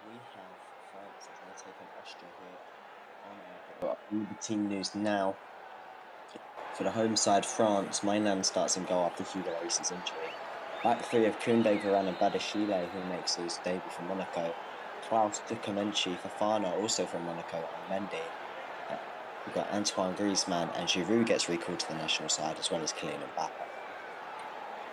We have France as they take on Austria here on air. All the team news now. For the home side, France, Mainland starts in goal after Hugo Lloris's injury. Back three of Koundé, Varane and Badiashile, who makes his debut for Monaco. Klaus Dukamenchi, Fofana, also from Monaco, and Mendy. We've got Antoine Griezmann, and Giroud gets recalled to the national side, as well as Kylian Mbappe.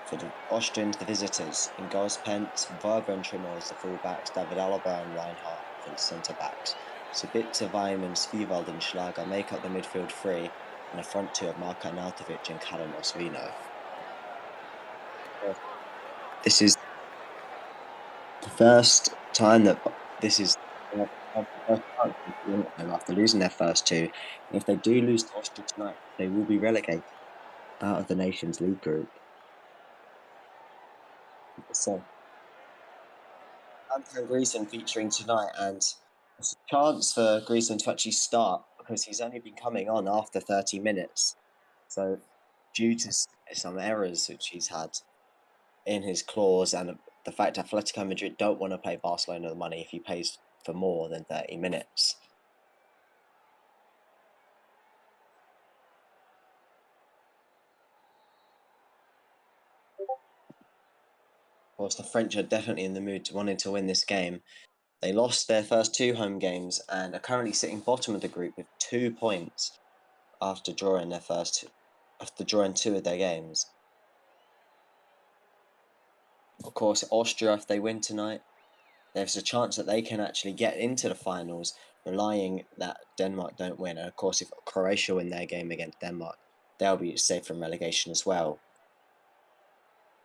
For the Austrians, the visitors, in goals Pence, Verba and Trimmer as the fullbacks, David Alaba and Reinhardt for the centre-backs. Sabitzer, Weimann, Svivald and Schlager make up the midfield three, and a front two of Marko Arnautovic and Callum Osvino. This is the first time that this is after losing their first two. And if they do lose to Austria tonight, they will be relegated out of the Nations League group. So, Antoine Griezmann featuring tonight, and there's a chance for Griezmann to actually start because he's only been coming on after 30 minutes. So, due to some errors which he's had in his clause and the fact Atletico Madrid don't want to pay Barcelona the money if he pays for more than 30 minutes. Of course, the French are definitely in the mood to wanting to win this game. They lost their first two home games and are currently sitting bottom of the group with 2 points after drawing two of their games. Of course, Austria, if they win tonight, there's a chance that they can actually get into the finals, relying that Denmark don't win. And of course, if Croatia win their game against Denmark, they'll be safe from relegation as well.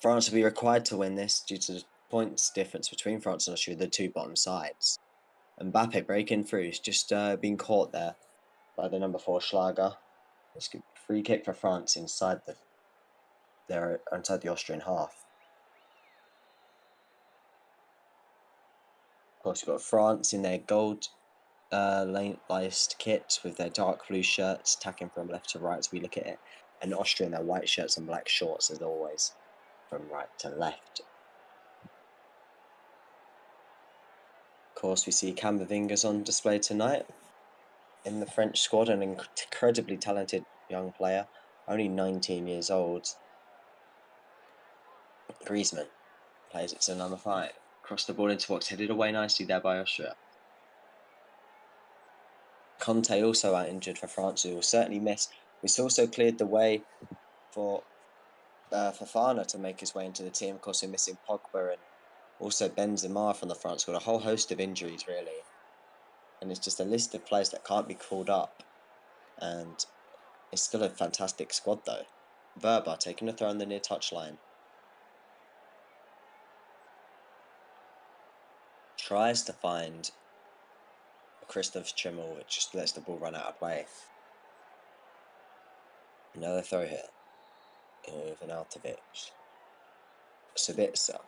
France will be required to win this due to the points difference between France and Austria, the two bottom sides. Mbappe breaking through, he's just been caught there by the number 4 Schlager. It's a free kick for France inside the Austrian half. Of course, you've got France in their gold laced kit with their dark blue shirts, attacking from left to right as we look at it, and Austria in their white shirts and black shorts as always, from right to left. Of course, we see Camavinga's on display tonight in the French squad, an incredibly talented young player, only 19 years old. Griezmann plays it to number 5. Crossed the ball into box, headed away nicely there by Austria. Conte also out injured for France, who will certainly miss. It's also cleared the way for Fofana to make his way into the team. Of course, we're missing Pogba and also Benzema from the front squad. A whole host of injuries, really. And it's just a list of players that can't be called up. And it's still a fantastic squad, though. Verba taking a throw on the near touchline. Tries to find Christoph Trimmel, which just lets the ball run out of play. Another throw here. With Arnautovic. Sabitzer.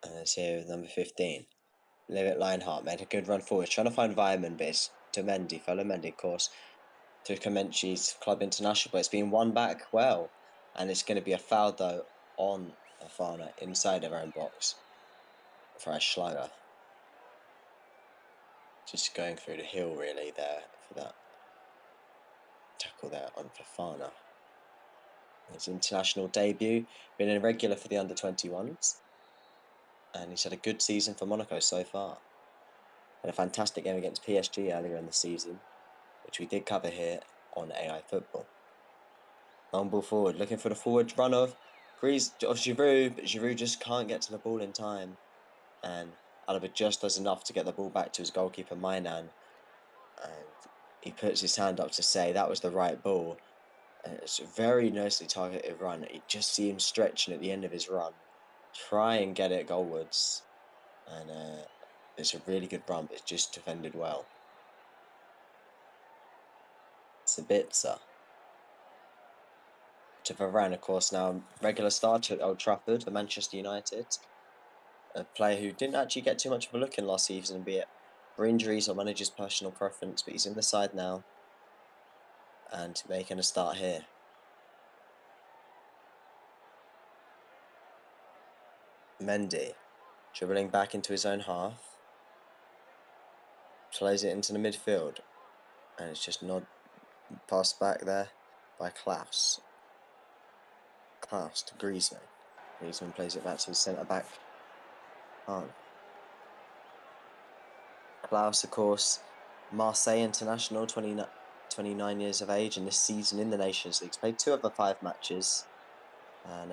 And it's here with number 15. Levit Leinhardt made a good run forward, trying to find Weimann, but it's to Mendy, fellow Mendy, of course, to Kamenchi's club international, but it's been won back well. And it's going to be a foul, though, on Fofana inside their own box for a Schlager. Just going through the heel, really, there for that tackle there on Fofana. His international debut, been a regular for the under-21s. And he's had a good season for Monaco so far. Had a fantastic game against PSG earlier in the season, which we did cover here on AI Football. Long ball forward, looking for the forward run of Giroud, but Giroud just can't get to the ball in time. And Alaba just does enough to get the ball back to his goalkeeper, Mainan. And he puts his hand up to say that was the right ball. And it's a very nicely targeted run. You just see him stretching at the end of his run. Try and get it goalwards. And it's a really good run, but it's just defended well. Sabitzer. To Varane, of course, now regular starter at Old Trafford for Manchester United. A player who didn't actually get too much of a look in last season, be it for injuries or manager's personal preference, but he's in the side now and making a start here. Mendy. Dribbling back into his own half. Plays it into the midfield. And it's just not passed back there by Klaus. Klaus to Griezmann. Griezmann plays it back to his centre-back. Klaus, of course, Marseille international, 29 years of age, and this season in the Nations League. He's played 2 of the 5 matches, and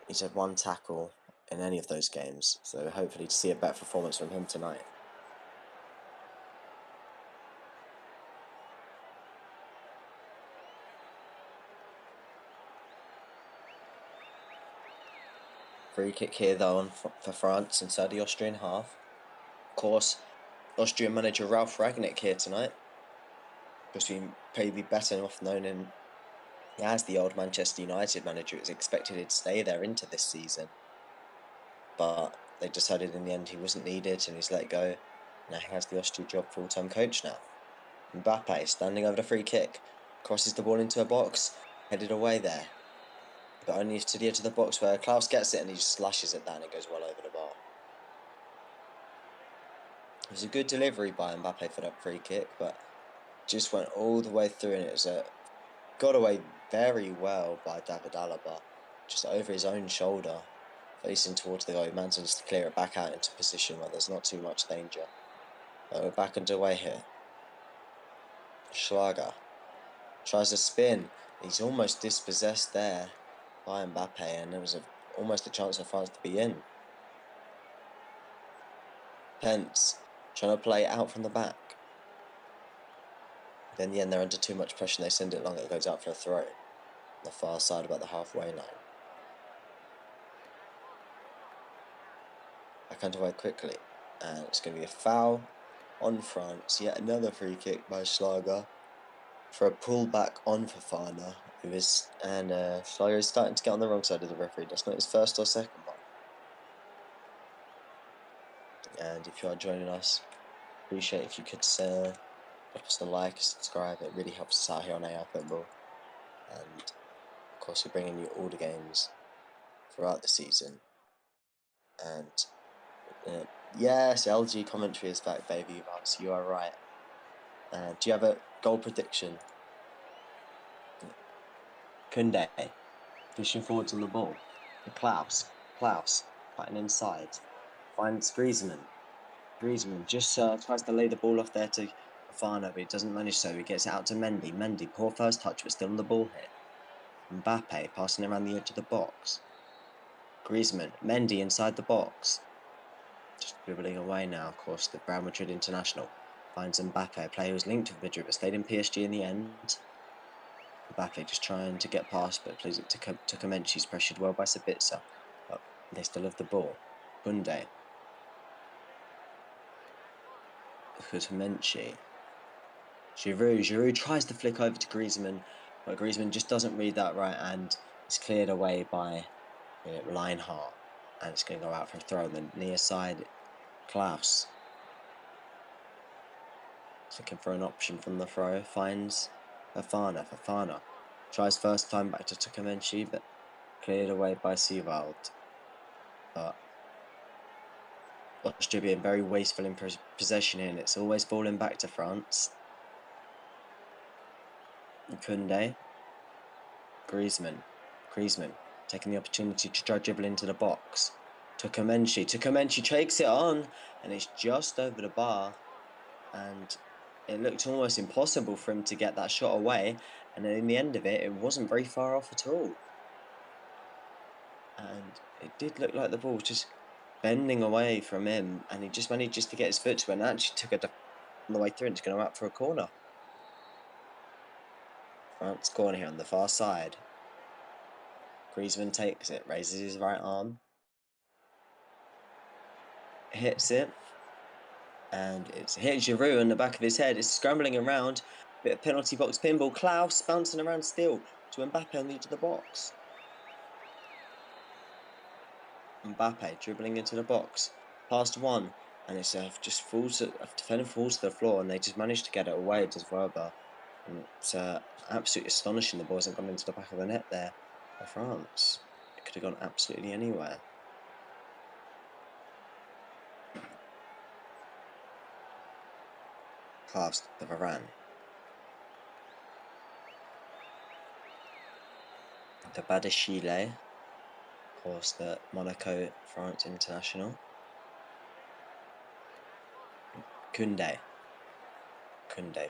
he's had 1 tackle in any of those games. So hopefully to see a better performance from him tonight. Free kick here though for France inside the Austrian half. Of course, Austrian manager Ralf Rangnick here tonight. Just been probably better off known in as the old Manchester United manager. It was expected to stay there into this season, but they decided in the end he wasn't needed and he's let go. Now he has the Austria job full-time coach now. Mbappe standing over the free kick, crosses the ball into a box, headed away there, but only to the edge of the box where Klaus gets it and he just slashes it down and it goes well over the bar. It was a good delivery by Mbappe for that free kick, but just went all the way through, and it was got away very well by David Alaba, just over his own shoulder, facing towards the goal. He manages to clear it back out into position where there's not too much danger. We're back underway here. Schlager tries to spin. He's almost dispossessed there by Mbappe, and there was almost a chance for France to be in. Pence trying to play out from the back. Then in the end, they're under too much pressure and they send it long. It goes out for a throw on the far side about the halfway line. Back underway quickly, and it's going to be a foul on France. Yet another free kick by Schlager for a pullback on Fofana, Schlager is starting to get on the wrong side of the referee. That's not his first or second one. And if you are joining us, appreciate if you could drop us a like, subscribe. It really helps us out here on AI Football. And of course, we're bringing you all the games throughout the season. And yes, LG commentary is back, baby. Vance, you are right. Do you have a goal prediction? Kunde pushing forwards on the ball. Klaus fighting inside. Finds Griezmann. Griezmann just tries to lay the ball off there to Fofana, but he doesn't manage so. He gets it out to Mendy. Mendy, poor first touch, but still on the ball here. Mbappe passing around the edge of the box. Griezmann, Mendy inside the box. Just dribbling away now, of course, the Real Madrid international. Finds Mbappe, a player who was linked with Madrid but stayed in PSG in the end. Mbappe just trying to get past, but plays it to Komenci. He's pressured well by Sabitzer, but they still have the ball. Kunde. Komenci. Giroud tries to flick over to Griezmann, but Griezmann just doesn't read that right, and it's cleared away by Reinhardt, and it's going to go out for a throw on the near side. Klaus looking for an option from the throw, finds Fofana tries first time back to Komenci, but cleared away by Seewald. But Austria being very wasteful in possession here, and it's always falling back to France. Kunde. Griezmann taking the opportunity to try dribble into the box. To Komenci takes it on, and it's just over the bar, and it looked almost impossible for him to get that shot away, and in the end of it, it wasn't very far off at all. And it did look like the ball was just bending away from him, and he just managed to get his foot to it, and actually took it on the way through, and it's going to out for a corner. France corner here on the far side. Griezmann takes it, raises his right arm, hits it, and it's hit Giroud in the back of his head. It's scrambling around, bit of penalty box pinball. Klaus bouncing around still to Mbappe on the edge of the box. Mbappe dribbling into the box, past one, and it's just falls. A defender falls to the floor, and they just managed to get it away. It does Werber, and it's absolutely astonishing. The ball hasn't gone into the back of the net there for France. It could have gone absolutely anywhere. Klaus to Varane. The Badashile, of course, the Monaco, France international. Kunde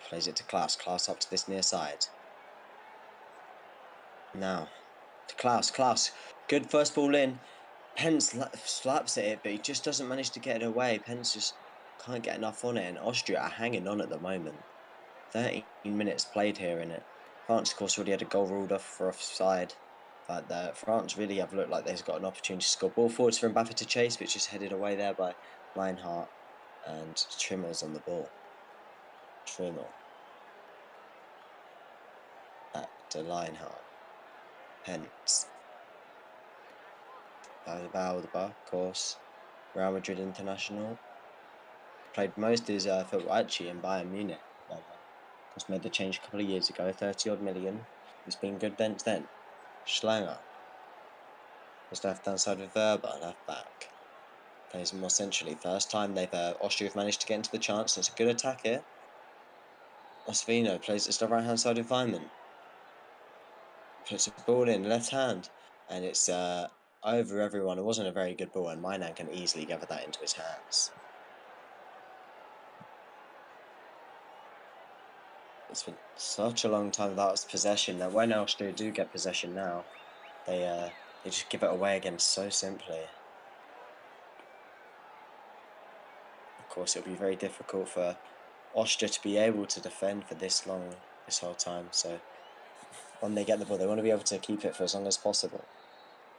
plays it to Klaus. Klaus up to this near side. Now, to Klaus. Good first ball in. Pence slaps at it, but he just doesn't manage to get it away. Pence just can't get enough on it, and Austria are hanging on at the moment. 13 minutes played here in it. France, of course, already had a goal ruled off for offside. But France really have looked like they've got an opportunity to score. Ball forwards for Mbappe to chase, but just headed away there by Reinhardt. And Trimmel's on the ball. Trimmel. Back to Reinhardt. Pence. Balba, of course. Real Madrid international. Played most of his football actually in Bayern Munich. But, of course, made the change a couple of years ago. 30-odd million. He's been good since then. Schlanger. Just left hand side with Werber, left back. Plays more centrally. First time they've Austria have managed to get into the chance. It's a good attack here. Osvino plays it to the right hand side with Weimann. Puts a ball in left hand, and it's over everyone. It wasn't a very good ball, and Mainan can easily gather that into his hands. It's been such a long time without possession that when Austria do get possession now, they just give it away again so simply. Of course, it'll be very difficult for Austria to be able to defend for this long, this whole time. So when they get the ball, they want to be able to keep it for as long as possible.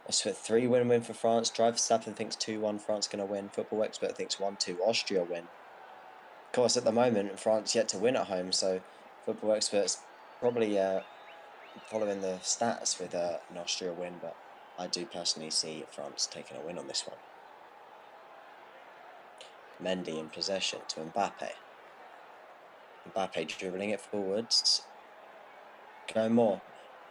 It's for 3-win win for France. Drive Verstappen thinks 2-1 France going to win. Football Expert thinks 1-2 Austria win. Of course, at the moment, France yet to win at home, so Football Expert's probably following the stats with an Austria win, but I do personally see France taking a win on this one. Mendy in possession to Mbappe. Mbappe dribbling it forwards. Going more.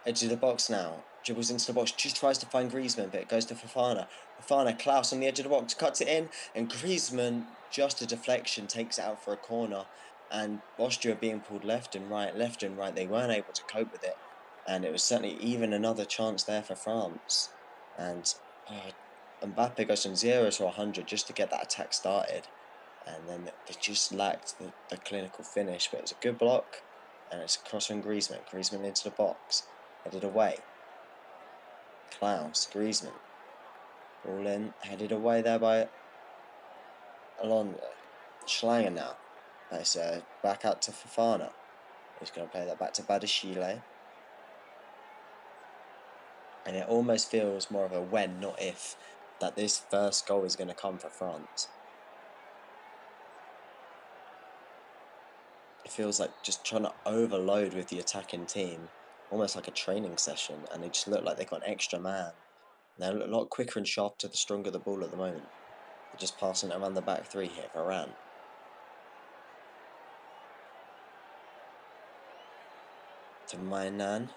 Edge of the box now. Dribbles into the box. Just tries to find Griezmann, but it goes to Fofana. Fofana, Klaus on the edge of the box. Cuts it in. And Griezmann, just a deflection, takes it out for a corner. And Austria being pulled left and right. They weren't able to cope with it. And it was certainly even another chance there for France. And Mbappe goes from 0 to 100 just to get that attack started. And then they just lacked the clinical finish. But it was a good block. And it's a cross from Griezmann. Griezmann into the box. Headed away. Klaus, Griezmann. All in. Headed away there by Alonso. Schlanger now. Nice back out to Fofana. He's going to play that back to Badashile. And it almost feels more of a when, not if, that this first goal is going to come for France. It feels like just trying to overload with the attacking team, almost like a training session, and they just look like they've got an extra man. And they're a lot quicker and sharper to the stronger the ball at the moment. They're just passing it around the back three here, Varane. To Mainan.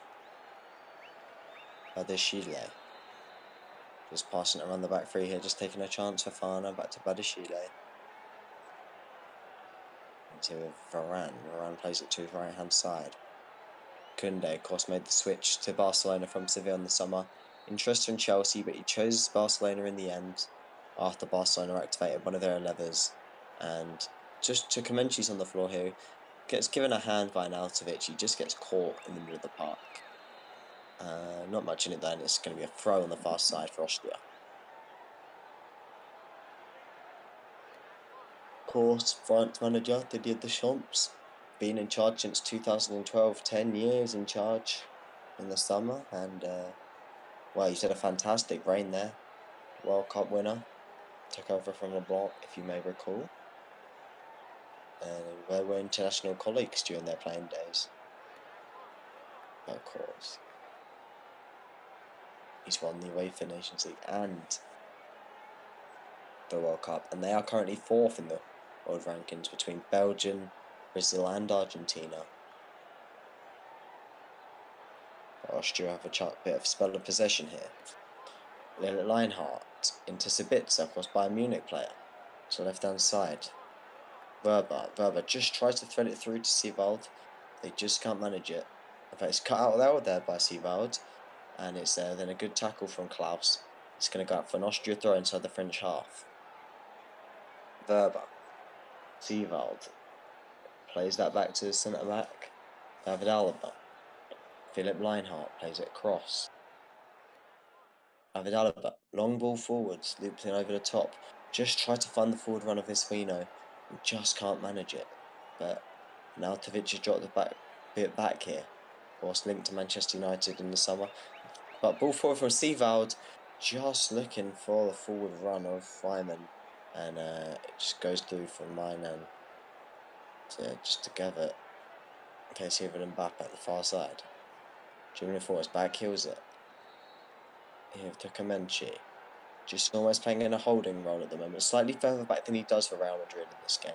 Badashile. Just passing it around the back three here, just taking a chance for Fofana, back to Badashile. To Varane. Varane plays it to his right hand side. Kunde, of course, made the switch to Barcelona from Sevilla in the summer. Interested in Chelsea, but he chose Barcelona in the end after Barcelona activated one of their levers. And just to Comenci's on the floor here, gets given a hand by an Altovic. He just gets caught in the middle of the park. Not much in it then. It's going to be a throw on the far side for Austria. Of course, France manager Didier Deschamps, been in charge since 2012, 10 years in charge in the summer, and well, he's had a fantastic reign there. World Cup winner, took over from LeBlanc, if you may recall. They were international colleagues during their playing days. Of course, he's won the UEFA Nations League and the World Cup, and they are currently 4th in the world rankings between Belgium, Brazil and Argentina. Austria have a bit of spell of possession here. Reinhardt into Sabitzer, of course, Bayern Munich player. So left hand side. Verba just tries to thread it through to Seewald. They just can't manage it. In fact, it's cut out there by Seewald, and it's then a good tackle from Klaus. It's going to go up for an Austria throw inside the French half. Verba, Seewald plays that back to the centre back. David Alaba. Philip Leinhardt plays it across. David Alaba, long ball forwards, loops in over the top. Just try to find the forward run of Iswino and just can't manage it. But Nautovic has dropped the bit back here. Of course, linked to Manchester United in the summer. But ball forward from Seewald, just looking for the forward run of Feynman. And it just goes through from Mainan to just to gather it. In case here with Mbappe at the far side. Junior Force back heels it. Here to Kamenchi. Just almost playing in a holding role at the moment. Slightly further back than he does for Real Madrid in this game.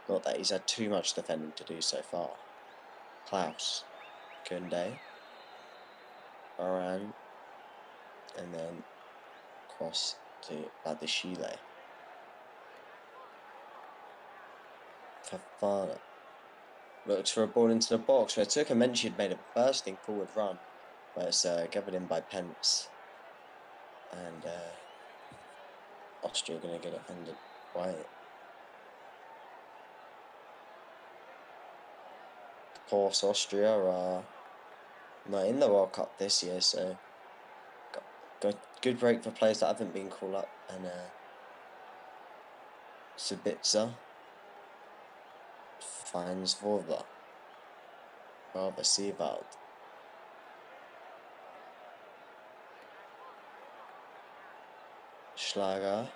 Not that he's had too much defending to do so far. Klaus. Kunde. Varane. And then cross to Badishile. Fafana. Looks for a ball into the box where Kamenchi had made a bursting forward run. But it's gathered in by Pence. And Austria going to get it under by. Of course, Austria are not in the World Cup this year, so good break for players that haven't been called up. And Sabitzer finds Vorva. Seewald. Schlager.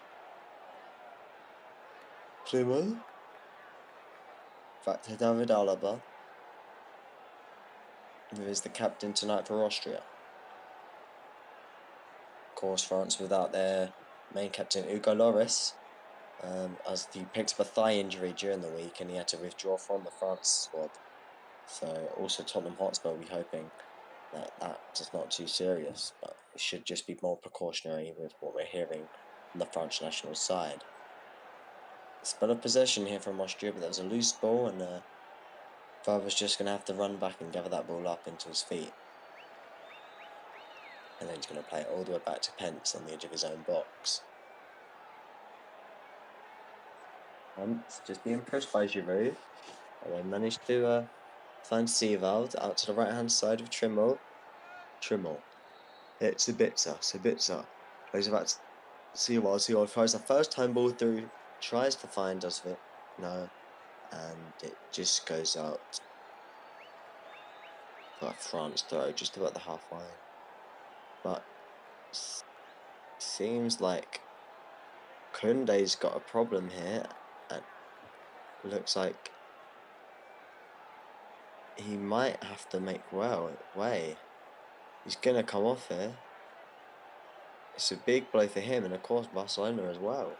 Plümmel. Back to David Alaba, who is the captain tonight for Austria. Of course, France without their main captain, Hugo Lloris, as he picked up a thigh injury during the week and he had to withdraw from the France squad. So, also Tottenham Hotspur will be hoping that is not too serious, but it should just be more precautionary with what we're hearing on the French national side. Spell of possession here from Austria, but there was a loose ball and Favre's just going to have to run back and gather that ball up into his feet. And then he's going to play it all the way back to Pence on the edge of his own box. Pence just being pushed by Giroud. And they managed to find Seewald out to the right hand side of Trimmel. It's Sabitzer. Plays it back to Seewald. Seewald throws the first time ball through. Tries to find, does it? No. And it just goes out. For a France throw, just about the half line. But seems like Kunde's got a problem here, and looks like he might have to make way. He's gonna come off here. It's a big blow for him, and of course Barcelona as well.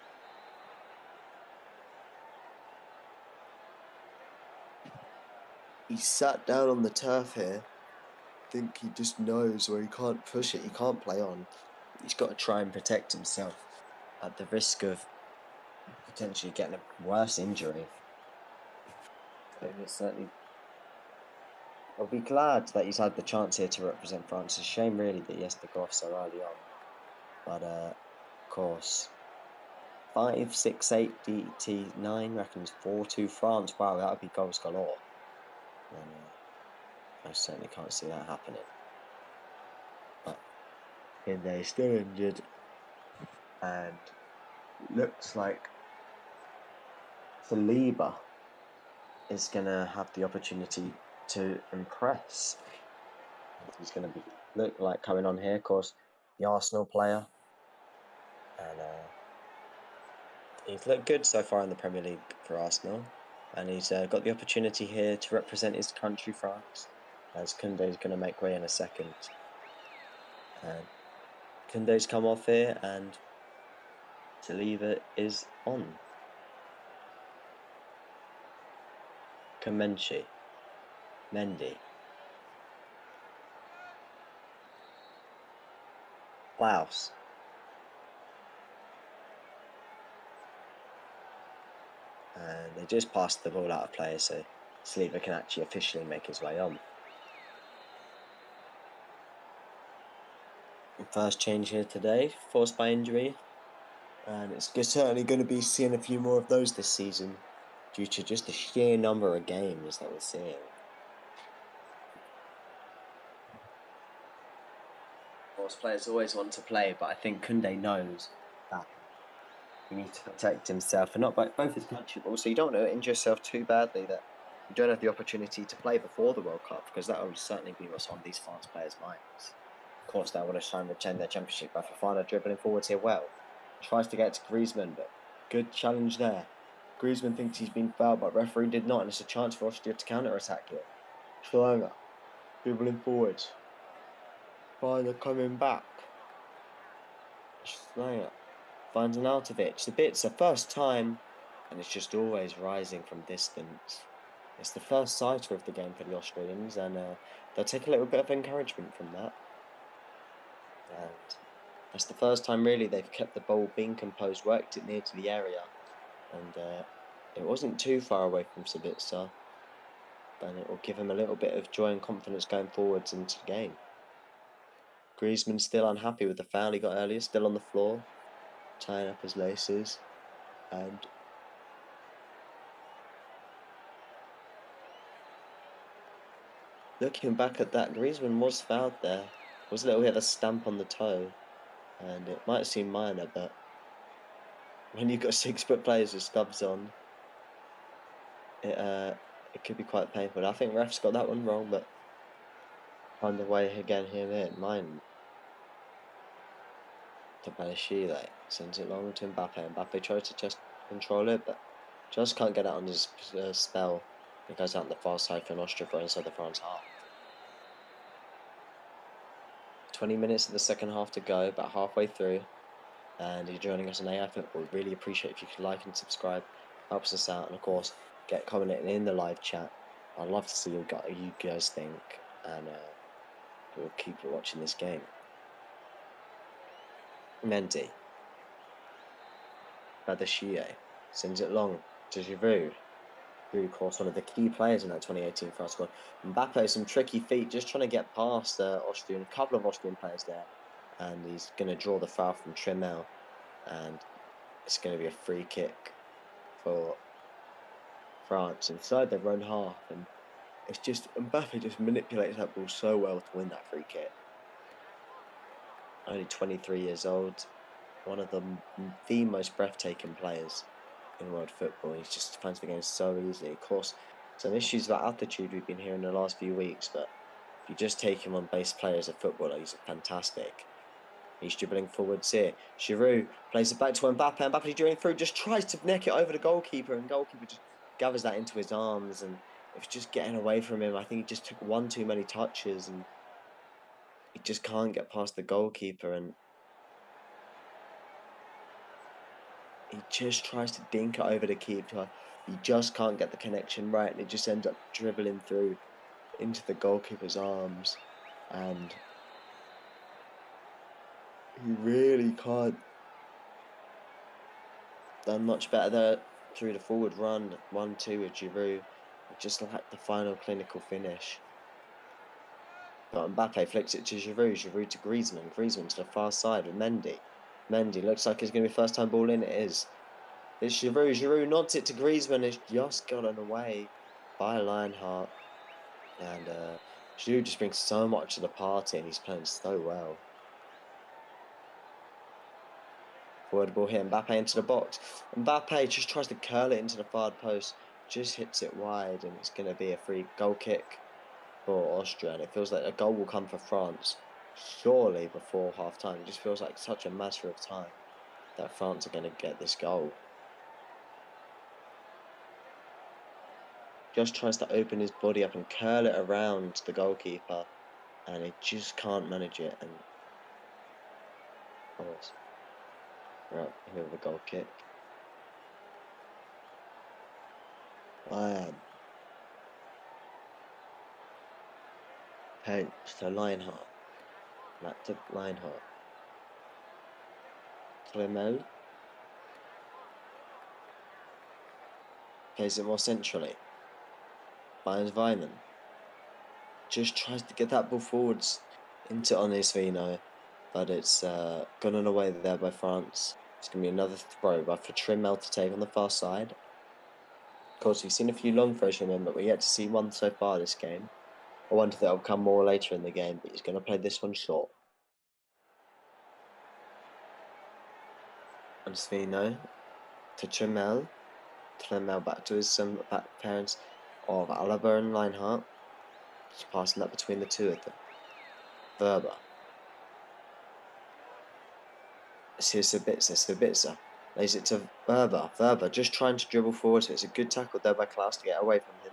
He sat down on the turf here. I think he just knows where he can't push it, he can't play on. He's got to try and protect himself at the risk of potentially getting a worse injury. So certainly, I'll be glad that he's had the chance here to represent France. It's a shame really that he has to go off so early on. But of course, 5-6-8 DT9 reckons 4-2 France. Wow, that would be goals galore. And I certainly can't see that happening. But Hinde's still injured, and looks like Saliba is going to have the opportunity to impress. He's going to look like coming on here, of course, the Arsenal player. And he's looked good so far in the Premier League for Arsenal. And he's got the opportunity here to represent his country, France, as Kunde is going to make way in a second. And Kunde's come off here, and Saliba is on. Kamenchi. Mendy. Klaus. And they just passed the ball out of play, so Saliba can actually officially make his way on. First change here today, forced by injury. And it's certainly going to be seeing a few more of those this season due to just the sheer number of games that we're seeing. Of course, players always want to play, but I think Koundé knows that he needs to protect himself, and not both his country, but also you don't want to injure yourself too badly that you don't have the opportunity to play before the World Cup, because that will certainly be what's on these France players' minds. Of course, they want to try and retain their championship by Fofana dribbling forwards here well. Tries to get to Griezmann, but good challenge there. Griezmann thinks he's been fouled, but referee did not, and it's a chance for Austria to counter-attack here. Schlanger, dribbling forwards. Fofana coming back. Schlanger finds an Artovic. It's the first time, and it's just always rising from distance. It's the first sighter of the game for the Austrians, and they'll take a little bit of encouragement from that. And that's the first time really they've kept the ball being composed, worked it near to the area, and it wasn't too far away from Sabitzer, and it will give him a little bit of joy and confidence going forwards into the game. Griezmann still unhappy with the foul he got earlier, still on the floor, tying up his laces, and looking back at that, Griezmann was fouled there. Was a little bit of a stamp on the toe, and it might seem minor, but when you've got 6-foot players with stubs on, it could be quite painful. I think refs got that one wrong, but find a way again here, mine. To Balashile sends it long to Mbappe. Mbappe tries to just control it, but just can't get it on his spell. It goes out on the far side for an Austria for inside the France half. 20 minutes of the second half to go, about halfway through. And you're joining us on AI Football. We'd really appreciate if you could like and subscribe. Helps us out. And of course, get commenting in the live chat. I'd love to see what you guys think. And we'll keep watching this game. Mendy. Badashie sends it long to Giroud. Giroud, of course, one of the key players in that 2018 France squad. Mbappe, some tricky feet, just trying to get past a couple of Austrian players there. And he's going to draw the foul from Trimmel. And it's going to be a free kick for France inside their own half. And it's just, Mbappe just manipulates that ball so well to win that free kick. Only 23 years old. One of the most breathtaking players in world football. He just finds the game so easily. Of course, some issues about attitude we've been hearing the last few weeks, but if you just take him on base play as a footballer, he's fantastic. He's dribbling forwards here. Giroud plays it back to Mbappe. Mbappe dribbling through, just tries to neck it over the goalkeeper, and goalkeeper just gathers that into his arms, and it's just getting away from him. I think he just took one too many touches, and he just can't get past the goalkeeper, and he just tries to dink it over the keeper. He just can't get the connection right, and it just ends up dribbling through into the goalkeeper's arms. And he really can't done much better there through the forward run. 1-2 with Giroud. Just like the final clinical finish. But Mbappe flicks it to Giroud. Giroud to Griezmann. Griezmann to the far side with Mendy. Mendy looks like it's going to be first time ball in. It is. It's Giroud. Giroud nods it to Griezmann. It's just gotten away by Lionheart. And Giroud just brings so much to the party, and he's playing so well. Forward ball here. Mbappe into the box. Mbappe just tries to curl it into the far post. Just hits it wide, and it's going to be a free goal kick for Austria. And it feels like a goal will come for France surely before half time. It just feels like such a matter of time that France are going to get this goal. Just tries to open his body up and curl it around the goalkeeper, and he just can't manage it. And of course, right here with a goal kick. Hey, so Lionheart. Back to Lionheart. Clemel. Plays it more centrally. Finds Weimann. Just tries to get that ball forwards into Onesvino, but it's gone away there by France. It's going to be another throw by for Trimmel to take on the far side. Of course, we've seen a few long throws from him, but we're yet to see one so far this game. I wonder if that'll come more later in the game, but he's going to play this one short. Onesvino to Trimmel. Trimmel back to his back parents of Alaba and Reinhardt. Just passing that between the two of them. Verba. Here's Sabitzer. Lays it to Verba. Verba just trying to dribble forwards. It's a good tackle there by Klaus to get away from him.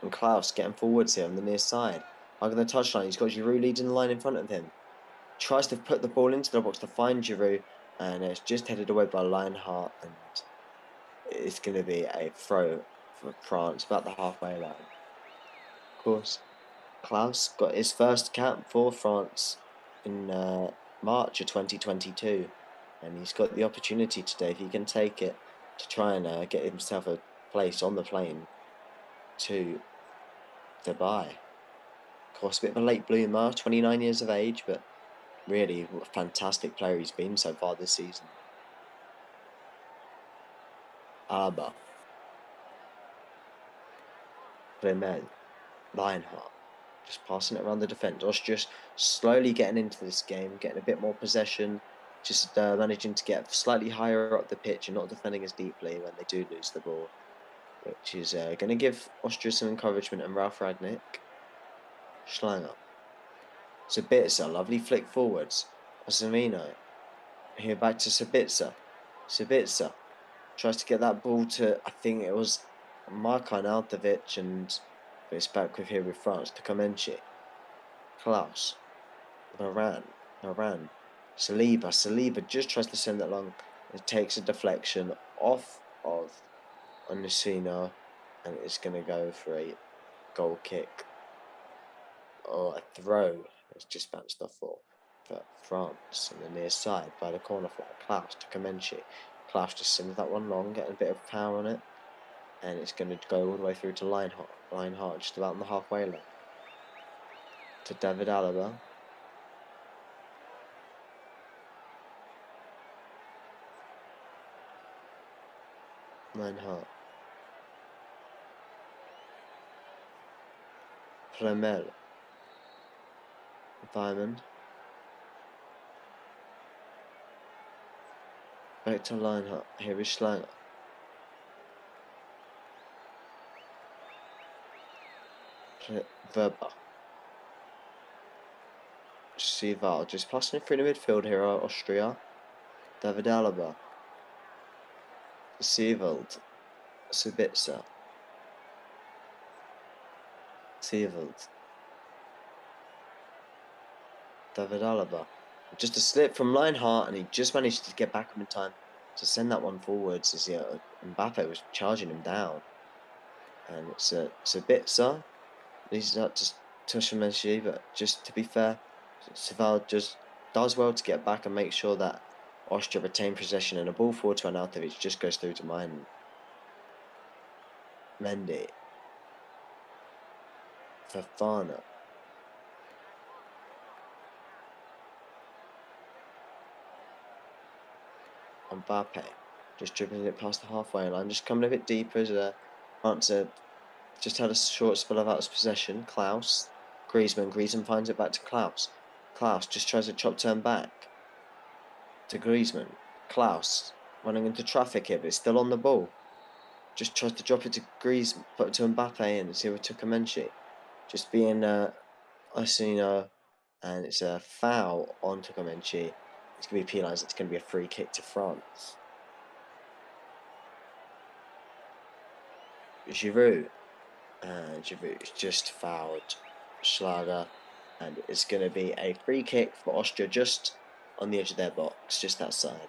And Klaus getting forwards here on the near side. Hugging the touchline. He's got Giroud leading the line in front of him. Tries to put the ball into the box to find Giroud. And it's just headed away by Reinhardt. And it's going to be a throw for France about the halfway line. Of course, Klaus got his first cap for France in March of 2022, and he's got the opportunity today, if he can take it, to try and get himself a place on the plane to Dubai. Of course, a bit of a late bloomer, 29 years of age, but really what a fantastic player he's been so far this season. Alaba, Clement, Reinhardt. Just passing it around the defence. Austria just slowly getting into this game, getting a bit more possession, just managing to get slightly higher up the pitch and not defending as deeply when they do lose the ball, which is going to give Austria some encouragement. And Ralf Rangnick, Schlanger, Sabitzer, lovely flick forwards. Osamino, here back to Sabitzer. Sabitzer tries to get that ball to, I think it was Marko Arnautovic, and it's back with here with France to Comenci. Klaus, Varane, Saliba just tries to send that long. It takes a deflection off of Onesvino, and it's going to go for a goal kick or a throw. It's just bounced off for France on the near side by the corner flag. Klaus to Comenci. Klaus just sends that one long, getting a bit of power on it, and it's going to go all the way through to Reinhardt. Reinhardt just about on the halfway line. To David Alaba. Reinhardt. Flamel. Weimann. Back to Reinhardt. Here is Schlanger. Verba. Sival just passing it through the midfield here, Austria. David Alaba. Sieveld. Sabitzer. Sieveld. David Alaba. Just a slip from Reinhardt, and he just managed to get back up in time to send that one forwards as Mbappe was charging him down. And it's Sabitzer. He's not just touching Messi, but just to be fair, Sival just does well to get back and make sure that Austria retain possession, and a ball forward to Arnautovic just goes through to mine. Mendy. Fofana. Mbappe. Just dribbling it past the halfway line, just coming a bit deeper as France just had a short spell of out of possession. Klaus. Griezmann finds it back to Klaus. Klaus just tries to chop turn back to Griezmann. Klaus running into traffic here, but it's still on the ball. Just tries to drop it to Griezmann, put it to Mbappe, and it's here to Comenci. Just being Orsino, and it's a foul on to Comenci. It's going to be penalised. It's going to be a free kick to France. Giroud. And Giroud just fouled Schlager, and it's going to be a free kick for Austria just on the edge of their box, just outside.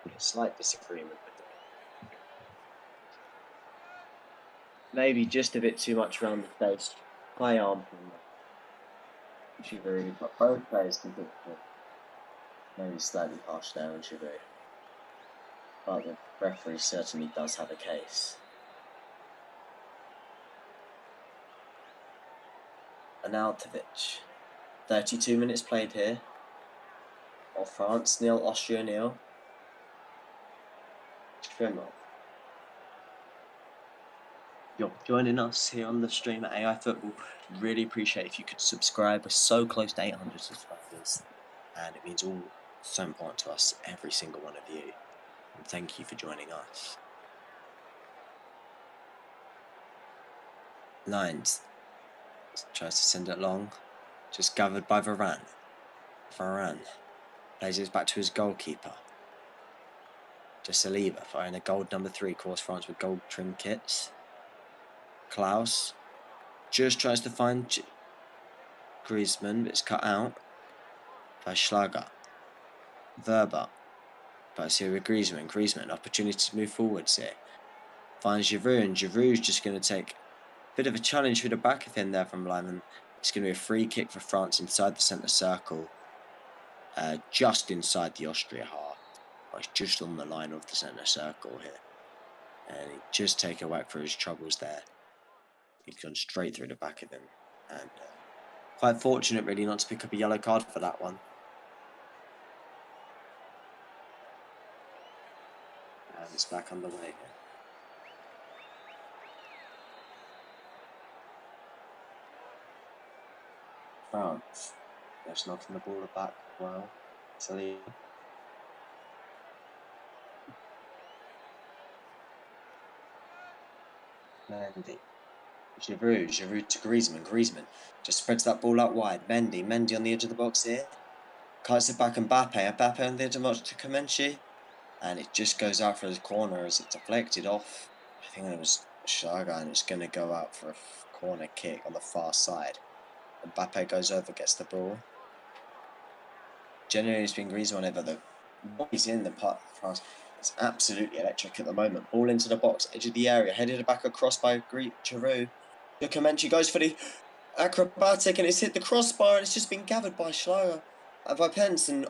A slight disagreement with them. Maybe just a bit too much around the face. High arm from Giroud, but both players can hit maybe slightly harsh there on Giroud. But the referee certainly does have a case. Arnautovic. 32 minutes played here. Of France, 0, Austria 0. Schwimmer. You're joining us here on the stream at AI Football. Really appreciate if you could subscribe. We're so close to 800 subscribers, and it means all so important to us, every single one of you. And thank you for joining us. Lines tries to send it long, just gathered by Varane. Varane plays it back to his goalkeeper. De Saliba firing a gold number 3, course France with gold trim kits. Klaus just tries to find Griezmann, but it's cut out by Schlager. Verba, but it's here with Griezmann. Griezmann, opportunity to move forwards here. Finds Giroud, and Giroud's just going to take a bit of a challenge for the back of him there from Lyman. It's going to be a free kick for France inside the centre circle, just inside the Austria half. Well, it's just on the line of the centre circle here. And he just take a whack for his troubles there. He's gone straight through the back of him. And quite fortunate, really, not to pick up a yellow card for that one. And it's back underway here. France. Just knocking the ball back well. Saliba. Mendy. Giroud to Griezmann. Griezmann just spreads that ball out wide. Mendy on the edge of the box here. Cuts it back Mbappe on the edge of the box to Comenci. And it just goes out for the corner as it's deflected off. I think it was Shaga, and it's going to go out for a corner kick on the far side. Mbappe goes over, gets the ball. Generally, it's been Griezmann whenever the he's in the part of France. It's absolutely electric at the moment. Ball into the box, edge of the area, headed back across by Giroud. Comenci goes for the acrobatic, and it's hit the crossbar, and it's just been gathered by Schlager, by Pence, and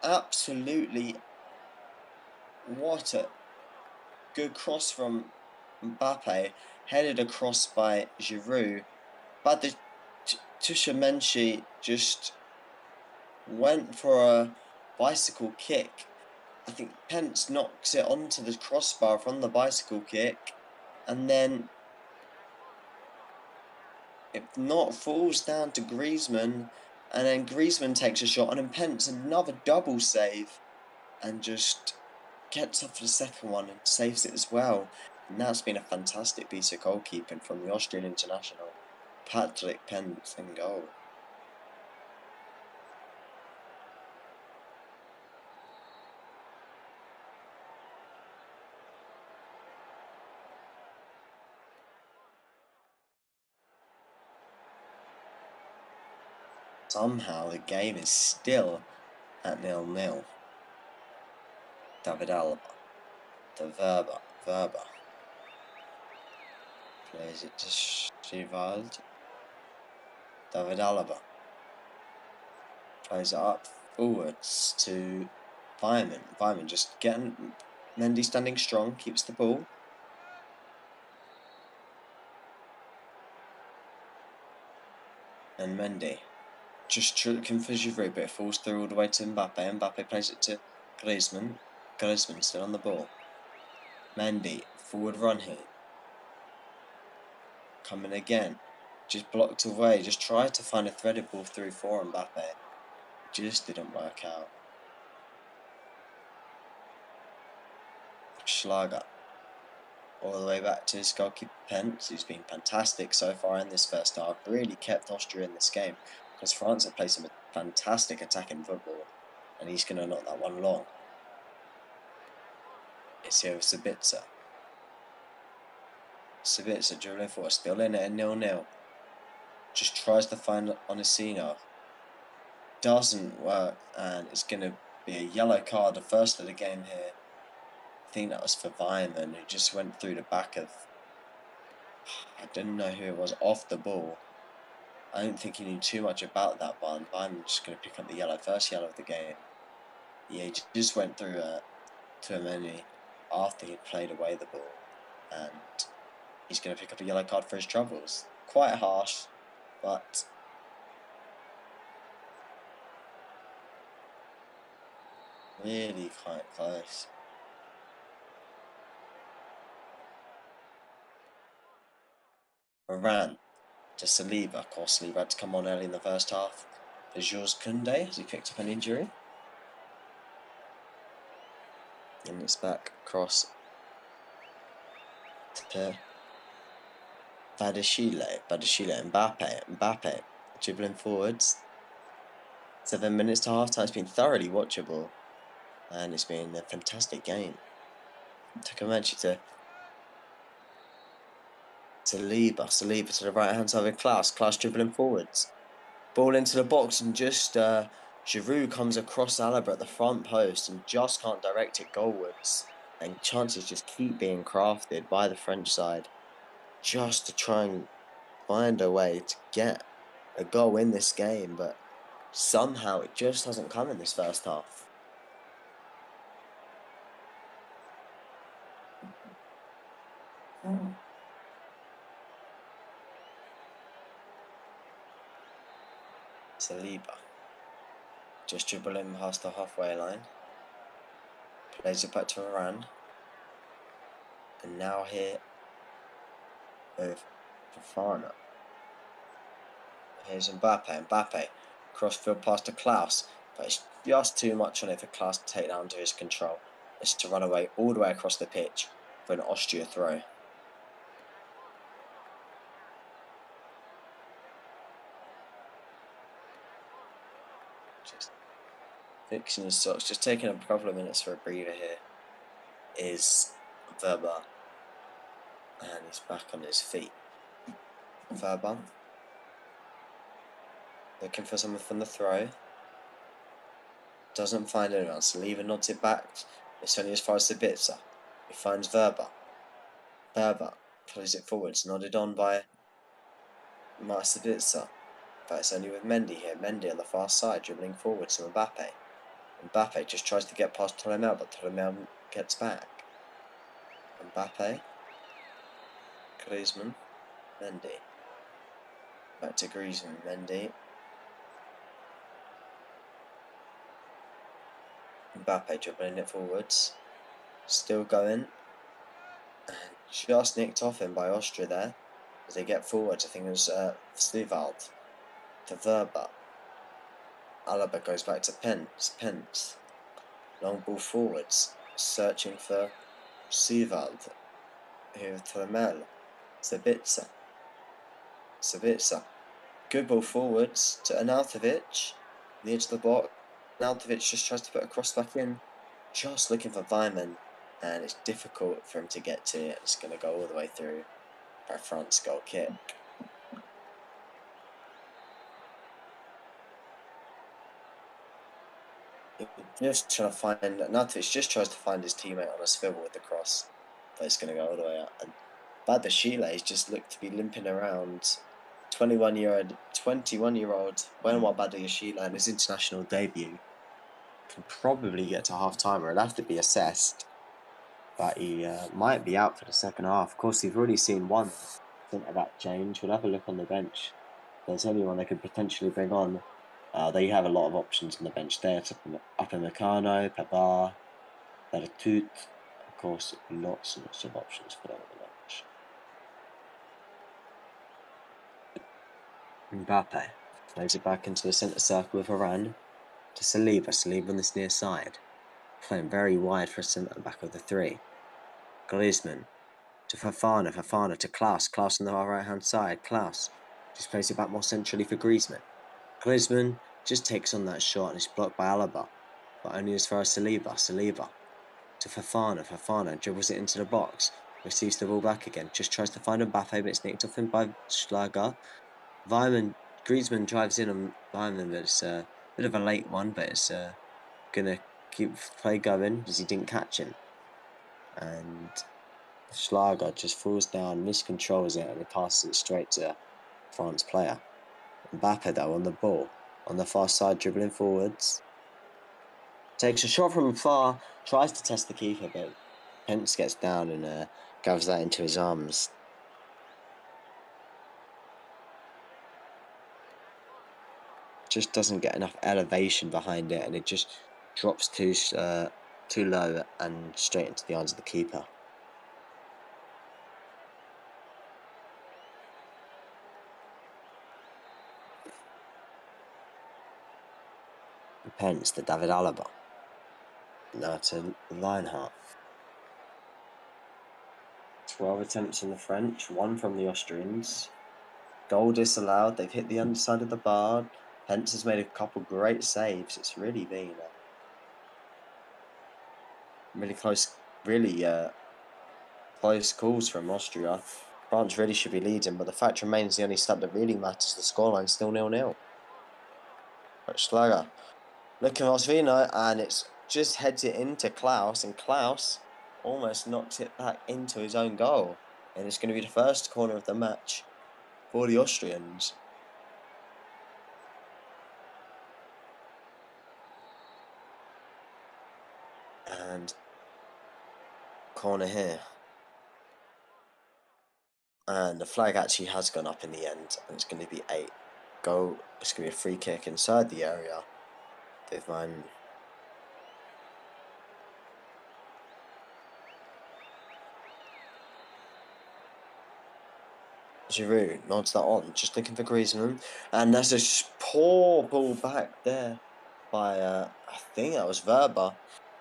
absolutely what a good cross from Mbappe, headed across by Giroud, but the Tushamenshi just went for a bicycle kick. I think Pence knocks it onto the crossbar from the bicycle kick, and then if not, falls down to Griezmann, and then Griezmann takes a shot, and then Pence another double save, and just gets up for the second one and saves it as well. And that's been a fantastic piece of goalkeeping from the Austrian international, Patrick Pence, in goal. Somehow the game is still at 0-0. David Alaba to Verba plays it to Chivald. David Alaba plays it up forwards to Vyman. Vyman just getting Mendy standing strong, keeps the ball. And Mendy just looking for Giroud, but it falls through all the way to Mbappe. Mbappe plays it to Griezmann. Griezmann still on the ball. Mendy, forward run here. Coming again. Just blocked away. Just tried to find a threaded ball through for Mbappe. Just didn't work out. Schlager. All the way back to his goalkeeper Pence, who's been fantastic so far in this first half. Really kept Austria in this game, because France have played some fantastic attacking football, and he's going to knock that one long. It's here with Sabitzer. Sabitzer dribbling forward, still in it at 0-0. Just tries to find Onisino. Doesn't work, and it's going to be a yellow card, the first of the game here. I think that was for Vyman, who just went through the back of... I didn't know who it was, off the ball. I don't think he knew too much about that one. Vyman's just going to pick up the first yellow of the game. Yeah, he just went through to Ameni. after he'd played away the ball, and he's going to pick up a yellow card for his troubles. Quite harsh, but really quite close. Varane to Saliba. Of course, Saliba had to come on early in the first half. There's Jules Koundé as he picked up an injury. And it's back across to Badashile, Mbappe, dribbling forwards. 7 minutes to half time. It's been thoroughly watchable, and it's been a fantastic game. Takamanchi to Saliba to the right hand side with Klaus dribbling forwards. Ball into the box, and just Giroud comes across Alaba at the front post and just can't direct it goalwards. And chances just keep being crafted by the French side just to try and find a way to get a goal in this game, but somehow it just hasn't come in this first half. Saliba just dribbling past the halfway line, plays it back to Varane, and now here with Fofana. Here's Mbappe, crossfield pass to Klaus, but it's just too much on it for Klaus to take down to his control. It's to run away all the way across the pitch for an Austria throw. Just fixing his socks, just taking a couple of minutes for a breather here is Verba, and he's back on his feet. Verba looking for someone from the throw, doesn't find anyone, so Saliba nods it back. It's only as far as Sabitzer. He finds Verba plays it forwards, nodded on by Sabitzer, but it's only with Mendy here. Mendy on the far side, dribbling forwards to Mbappe. Mbappe just tries to get past Tolomeo, but Tolomeo gets back. Mbappe, Griezmann, Mendy. Back to Griezmann, Mendy. Mbappe dribbling it forwards. Still going. And just nicked off him by Austria there. As they get forwards, I think it was Stuvald to Verba. Alaba goes back to Pence. Long ball forwards, searching for Stuvald. Here to Lamel. Sabitzer. Good ball forwards to Arnautovic. The edge of the box. Arnautovic just tries to put a cross back in. Just looking for Weimann. And it's difficult for him to get to it. It's going to go all the way through for a France goal kick. Just trying to find Arnautovic just tries to find his teammate on a swivel with the cross. But it's going to go all the way up. And Badashile just looked to be limping around. 21-year-old Benoit Badashile in his international debut can probably get to half-time, or it'll have to be assessed. But he might be out for the second half. Of course, we've already seen one centre-back change. We'll have a look on the bench. If there's anyone they could potentially bring on. They have a lot of options on the bench there. Upamecano, Pavard, Veretout. Of course, lots and lots of options for them on the bench. Mbappe plays it back into the centre circle with Varane to Saliba on this near side. Playing very wide for a centre back of the three. Griezmann to Fofana to Klaus on the right hand side. Klaus just plays it back more centrally for Griezmann. Griezmann just takes on that shot and it's blocked by Alaba, but only as far as Saliba to Fofana dribbles it into the box, receives the ball back again, just tries to find Mbappe, but it's nicked off him by Schlager. Griezmann drives in on Weimann, but it's a bit of a late one, but it's gonna keep play going because he didn't catch him. And Schlager just falls down, miscontrols it, and he passes it straight to a France player. Mbappe though on the ball, on the far side, dribbling forwards. Takes a shot from afar, tries to test the keeper, but Hence gets down and gathers that into his arms. Just doesn't get enough elevation behind it, and it just drops too low and straight into the arms of the keeper. Hence the David Alaba. Now to Lionheart. 12 attempts on the French, 1 from the Austrians. Goal disallowed. They've hit the underside of the bar. Hence has made a couple great saves. It's really been really close, close calls from Austria. France really should be leading, but the fact remains the only stat that really matters. The scoreline still 0-0. But Schlager looking at Osvino, and it's just heads it into Klaus, and Klaus almost knocks it back into his own goal. And it's going to be the first corner of the match for the Austrians. And corner here. And the flag actually has gone up in the end, and it's going to be 8. Goal. It's going to be a free kick inside the area. They've mine. Giroud nods that on, just looking for Griezmann, and there's a poor ball back there by I think that was Verba.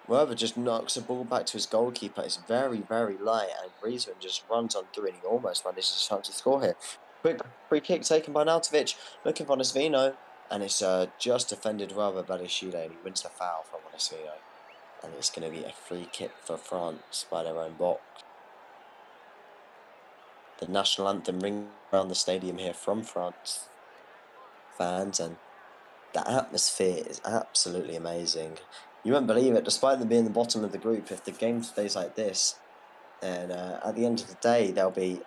Verba just knocks the ball back to his goalkeeper. It's very, very light, and Griezmann just runs on through, and he almost manages a chance to score here. Quick free kick taken by Nautovic, looking for Onesvino, and it's just defended rather by Badashile, and he wins the foul from Onesvino. And it's going to be a free kick for France by their own box. The national anthem ring around the stadium here from France fans, and the atmosphere is absolutely amazing. You won't believe it, despite them being the bottom of the group, if the game stays like this, and at the end of the day, they'll be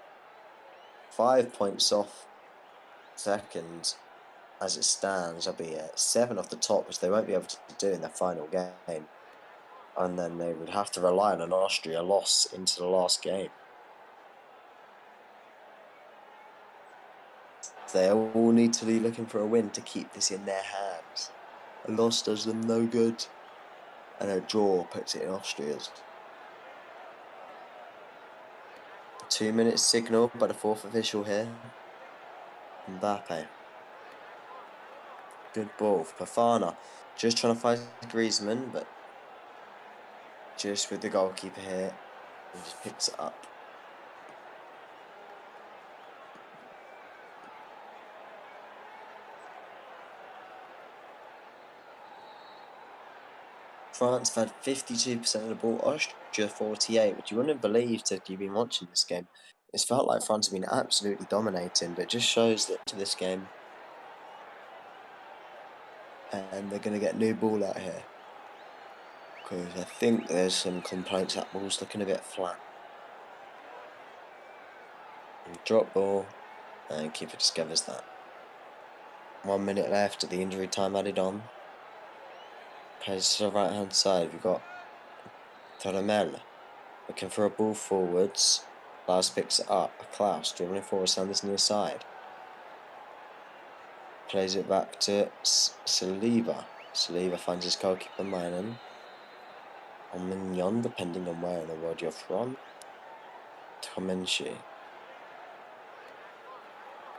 5 points off second as it stands. They'll be 7 off the top, which they won't be able to do in their final game. And then they would have to rely on an Austria loss into the last game. They all need to be looking for a win to keep this in their hands. A loss does them no good, and a draw puts it in Austria's. 2 minutes signal by the 4th official here. Mbappe. Good ball for Fofana. Just trying to fight Griezmann, but just with the goalkeeper here, he just picks it up. France have had 52% of the ball, Austria 48%, which you wouldn't have believed if you've been watching this game. It's felt like France have been absolutely dominating, but it just shows that to this game, and they're going to get new ball out here. Because I think there's some complaints that ball's looking a bit flat. And drop ball, and keeper discovers that. 1 minute left at the injury time added on. Plays to the right hand side, we've got Toremel looking for a ball forwards. Klaus picks it up. Klaus dribbling forward, Sanders near side. Plays it back to Saliba. Saliba finds his goalkeeper Milan. Or Mignon, depending on where in the world you're from. Tomenshi.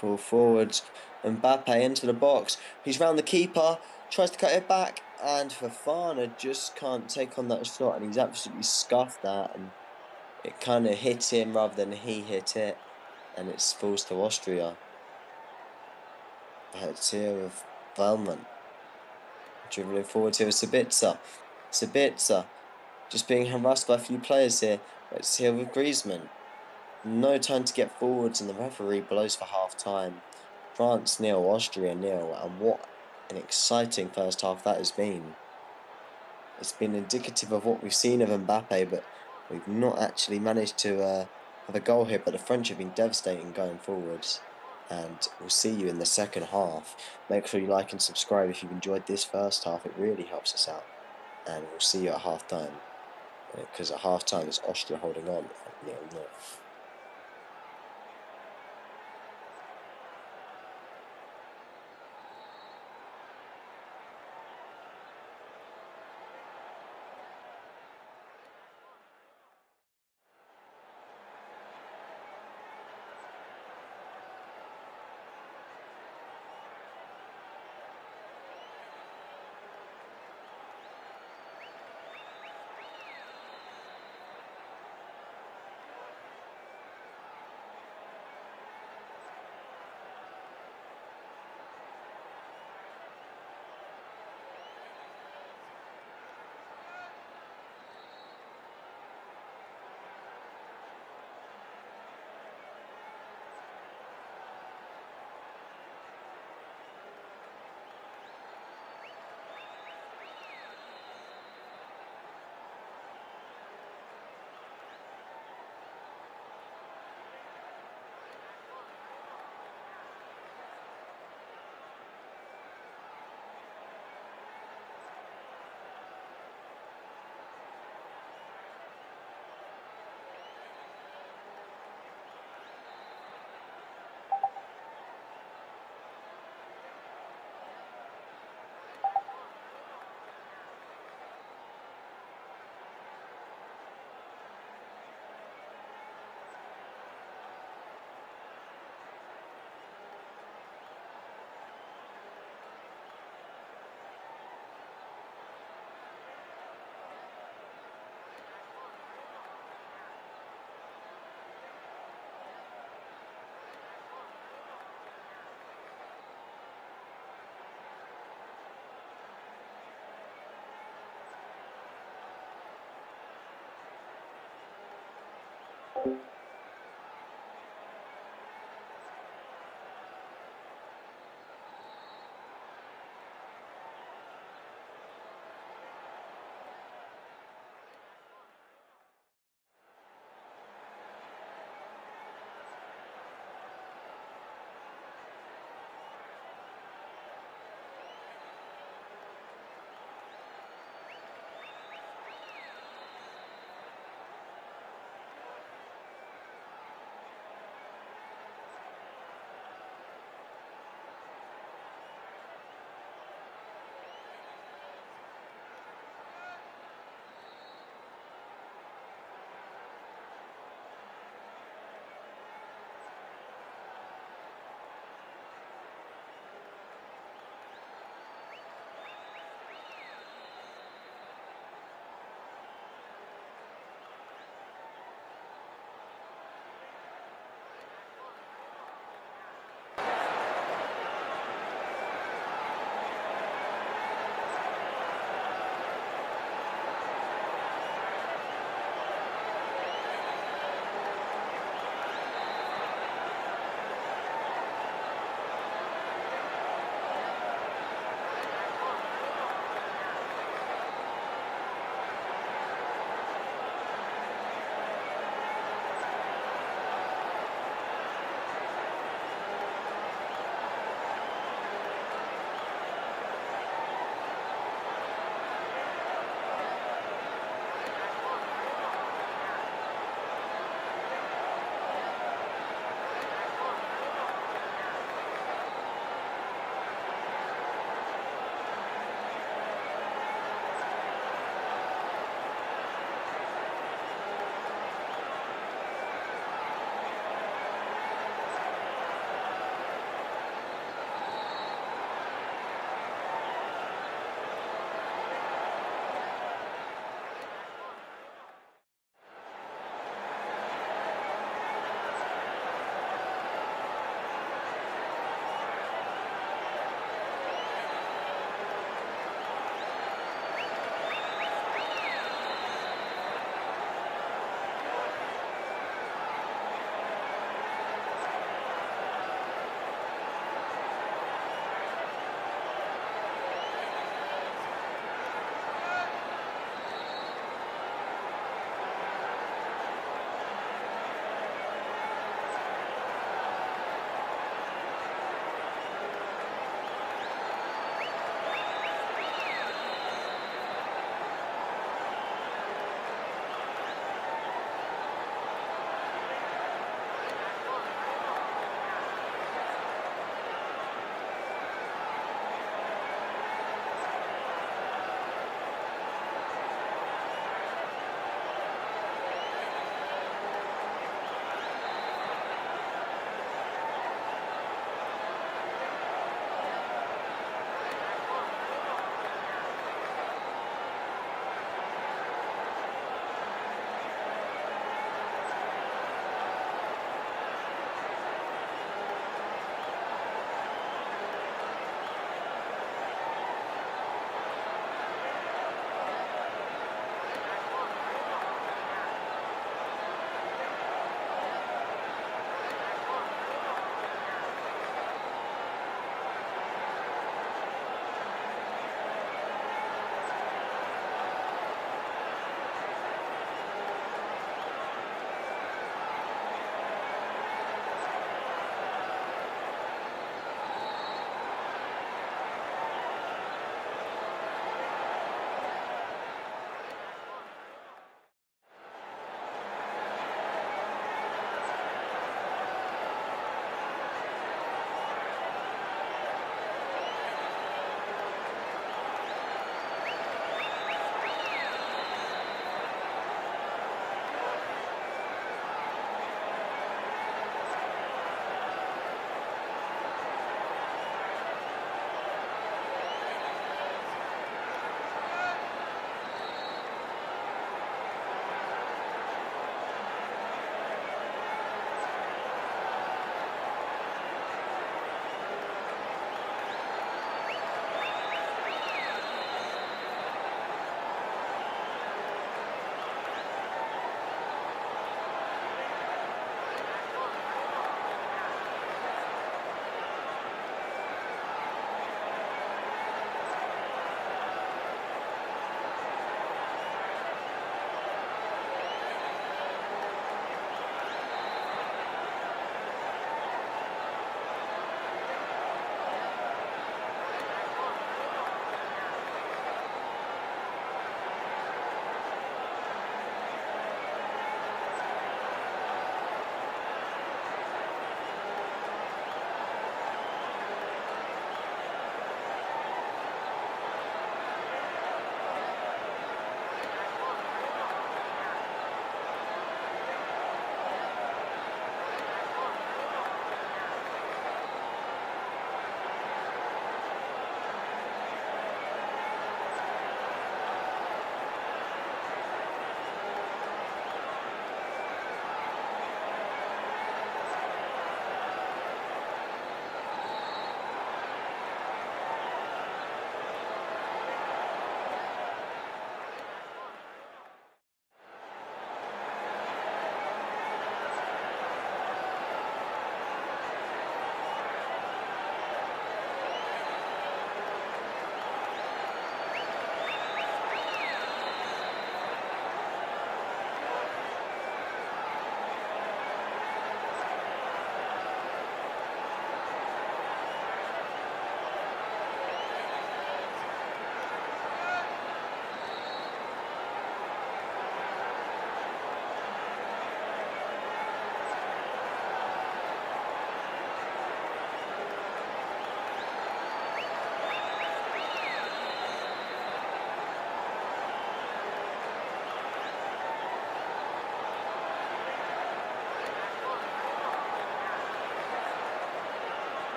Ball forwards. Mbappe into the box. He's round the keeper. Tries to cut it back. And Fofana just can't take on that shot. And he's absolutely scuffed that. And it kind of hit him rather than he hit it. And it falls to Austria. It's here with Velman. Dribbling forward here with Sabitzer. Sabitzer just being harassed by a few players here. It's here with Griezmann. No time to get forwards, and the referee blows for half time. France 0, Austria 0, and what an exciting first half that has been. It's been indicative of what we've seen of Mbappe, but we've not actually managed to have a goal here. But the French have been devastating going forwards. And we'll see you in the second half. Make sure you like and subscribe if you've enjoyed this first half. It really helps us out. And we'll see you at half time. because at half time it's Austria holding on at 0-0.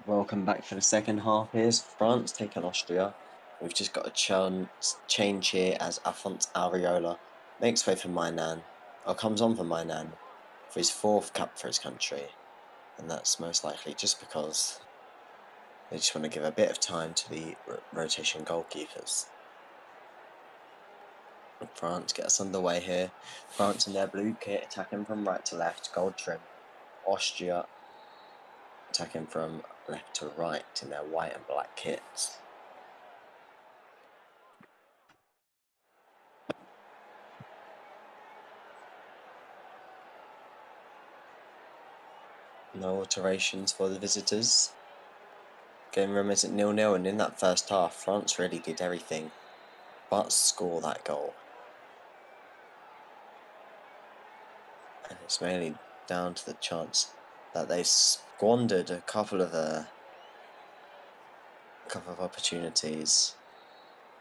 Welcome back for the second half. Here's France taking Austria. We've just got a change here as Afonso Areola makes way for Mainan, or comes on for Mainan for his fourth cap for his country. And that's most likely just because they just want to give a bit of time to the rotation goalkeepers. France get us underway here. France in their blue kit attacking from right to left, gold trim. Austria attacking from left to right in their white and black kits. No alterations for the visitors. Game remains at 0-0, and in that first half, France really did everything but score that goal. And it's mainly down to the chance that they squandered a couple of opportunities,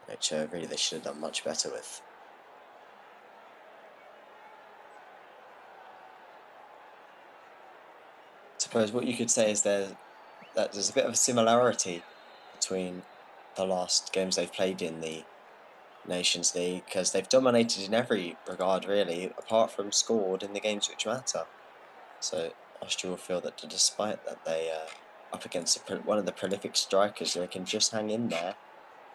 which really they should have done much better with. I suppose what you could say is that there's a bit of a similarity between the last games they've played in the Nations League, because they've dominated in every regard, really, apart from scored in the games which matter. So Austria will feel that despite that they are up against one of the prolific strikers, they can just hang in there.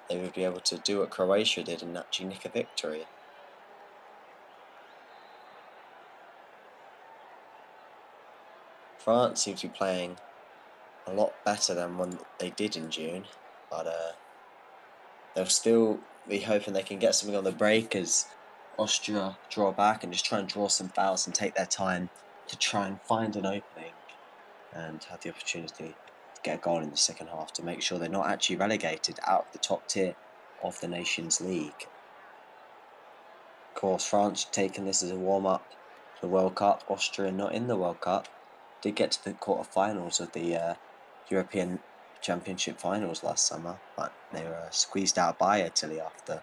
They would be able to do what Croatia did and actually nick a victory. France seems to be playing a lot better than when they did in June, but they'll still be hoping they can get something on the break as Austria draw back and just try and draw some fouls and take their time to try and find an opening and have the opportunity to get a goal in the second half to make sure they're not actually relegated out of the top tier of the Nations League. Of course, France taking this as a warm-up to the World Cup. Austria not in the World Cup. Did get to the quarter-finals of the European Championship finals last summer, but they were squeezed out by Italy after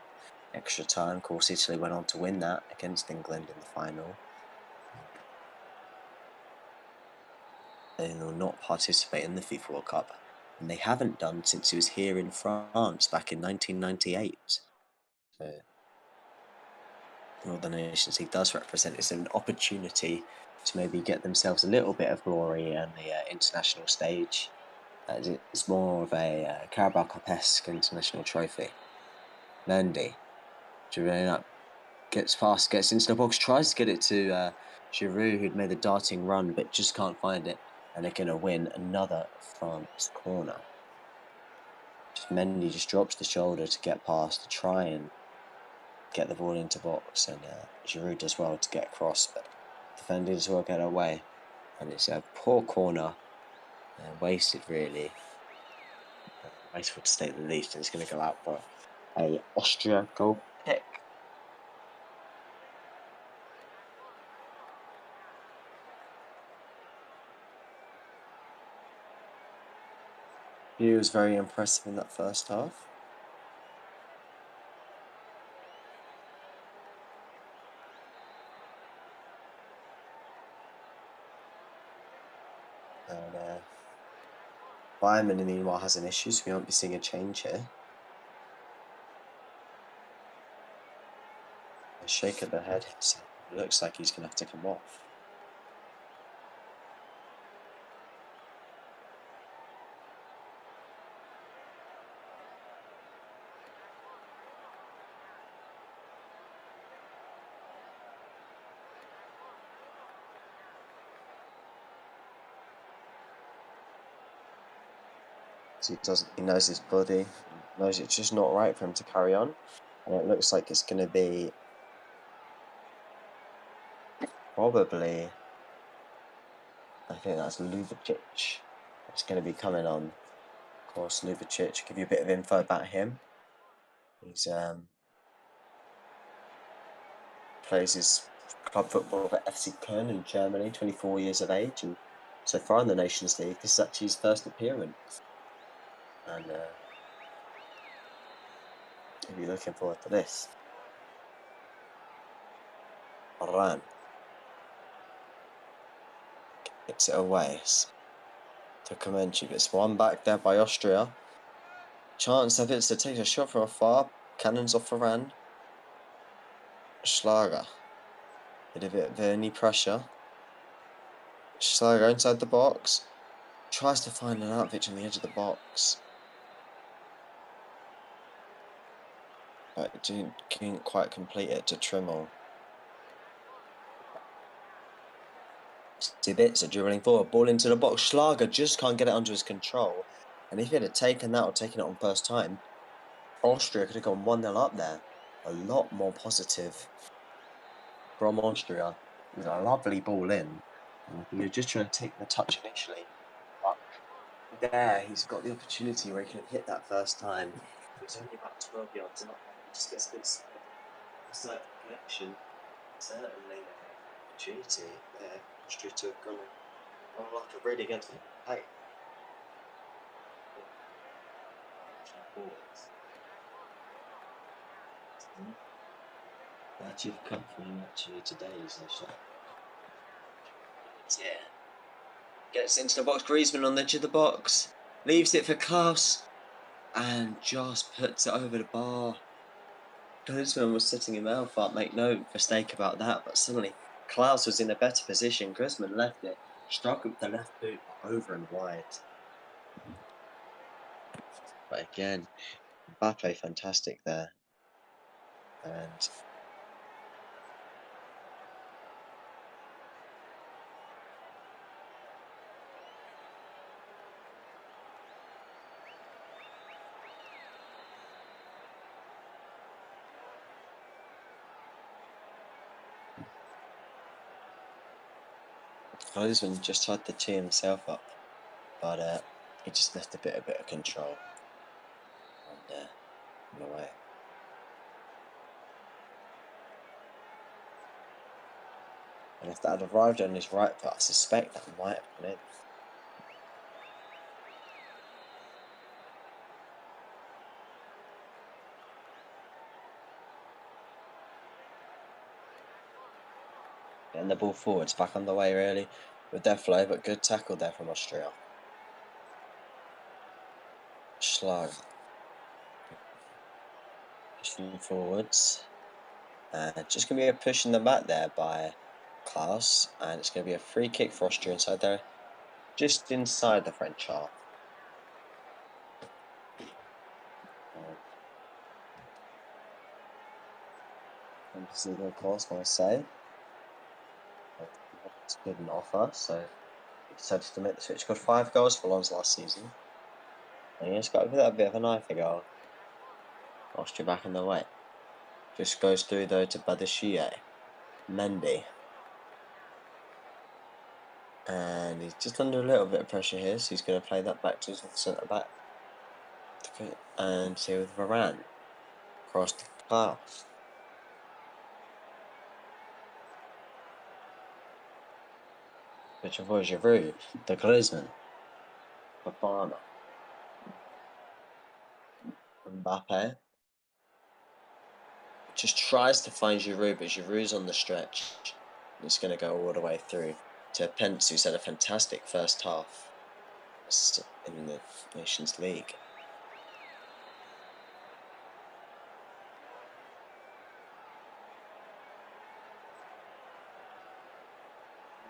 extra time. Of course, Italy went on to win that against England in the final. They will not participate in the FIFA World Cup, and they haven't done since he was here in France back in 1998. So, what the Nations League does represent is an opportunity to maybe get themselves a little bit of glory on the international stage. It's more of a Carabao Cup-esque international trophy. Mendy, gets past, gets into the box, tries to get it to Giroud, who'd made a darting run, but just can't find it. And they're going to win another France corner. Mendy just drops the shoulder to get past, to try and get the ball into box, and Giroud does well to get across, but defenders as well get away. And it's a poor corner, wasted really. Wasteful to say the least, and it's going to go out for a Austria goal kick. He was very impressive in that first half. And Bayern, meanwhile, has an issue, so we won't be seeing a change here. A shake of the head, so it looks like he's going to have to come off. So he knows his body, knows it's just not right for him to carry on. And it looks like it's going to be probably, I think that's Ljubicic. It's going to be coming on. Of course, Ljubicic, give you a bit of info about him. He's plays his club football for FC Köln in Germany, 24 years of age, and so far in the Nations League, this is actually his first appearance. And he'll be looking forward to this. Run. Gets it away. to Komenchuk. It's one back there by Austria. Chance of it to take a shot from afar. Cannons off Varane. Schlager. Bit of any pressure. Schlager inside the box. Tries to find an outfit on the edge of the box. But didn't quite complete it to Trimmel. Stibitzer dribbling forward, ball into the box. Schlager just can't get it under his control. And if he had taken that or taken it on first time, Austria could have gone 1-0 up there. A lot more positive from Austria. With a lovely ball in. And I think he was just trying to take the touch initially. But there, he's got the opportunity where he can hit that first time. He's only about 12 yards up. He just gets a good side connection. Certainly opportunity there. Austria to have gone like a really against the play. That you've come from actually today's shot. Yeah. Gets into the box, Griezmann on the edge of the box. Leaves it for Klaus. And just puts it over the bar. Griezmann was setting himself up, make no mistake about that, but suddenly Klaus was in a better position. Griezmann left it, struck with the left boot over and wide. But again, Mbappe fantastic there. And Griezmann just tried to tee himself up, but he just left a bit of control. And in a way. And if that had arrived on his right foot, I suspect that might have gone in. Getting the ball forwards, back on the way really, with their flow, but good tackle there from Austria. Schlag. Pushing forwards. Just going to be a push in the back there by Klaus, and it's going to be a free kick for Austria inside there, just inside the French half. Of course, want to say. It's good an offer, so he decided to make the switch. Got 5 goals for Lons last season. And he's got a bit of an eye for goal. Austria back in the way. Just goes through though to Badashie. Mendy. And he's just under a little bit of pressure here, so he's going to play that back to his centre back. And here with Varane. Cross to Klaus. Which avoids Giroud. The Griezmann. Fofana. Mbappe. Just tries to find Giroud, but Giroud's on the stretch. He's going to go all the way through to Pence, who's had a fantastic first half in the Nations League.